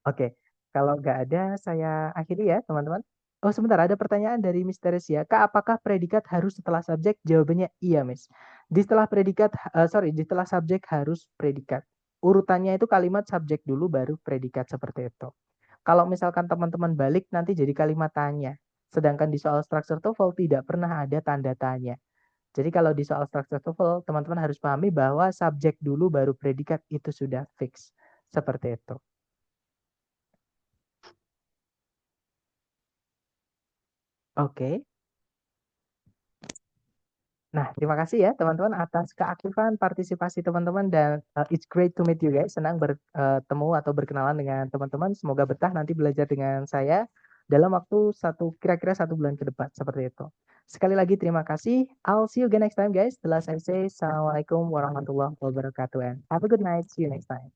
Oke, kalau nggak ada saya akhiri ya teman-teman. Oh sebentar, ada pertanyaan dari Miss Teresia. Kak, apakah predikat harus setelah subjek? Jawabannya iya, Miss. Di setelah predikat, di setelah subjek harus predikat. Urutannya itu kalimat subjek dulu baru predikat seperti itu. Kalau misalkan teman-teman balik nanti jadi kalimat tanya. Sedangkan di soal structure TOEFL tidak pernah ada tanda tanya. Jadi kalau di soal structure TOEFL, teman-teman harus pahami bahwa subjek dulu baru predikat itu sudah fix. Seperti itu. Oke. Nah, terima kasih ya teman-teman atas keaktifan partisipasi teman-teman dan it's great to meet you guys. Senang bertemu atau berkenalan dengan teman-teman. Semoga betah nanti belajar dengan saya dalam waktu kira-kira 1 bulan ke depan seperti itu. Sekali lagi terima kasih. I'll see you again next time guys. The last I say, Assalamualaikum warahmatullahi wabarakatuh and have a good night. See you next time.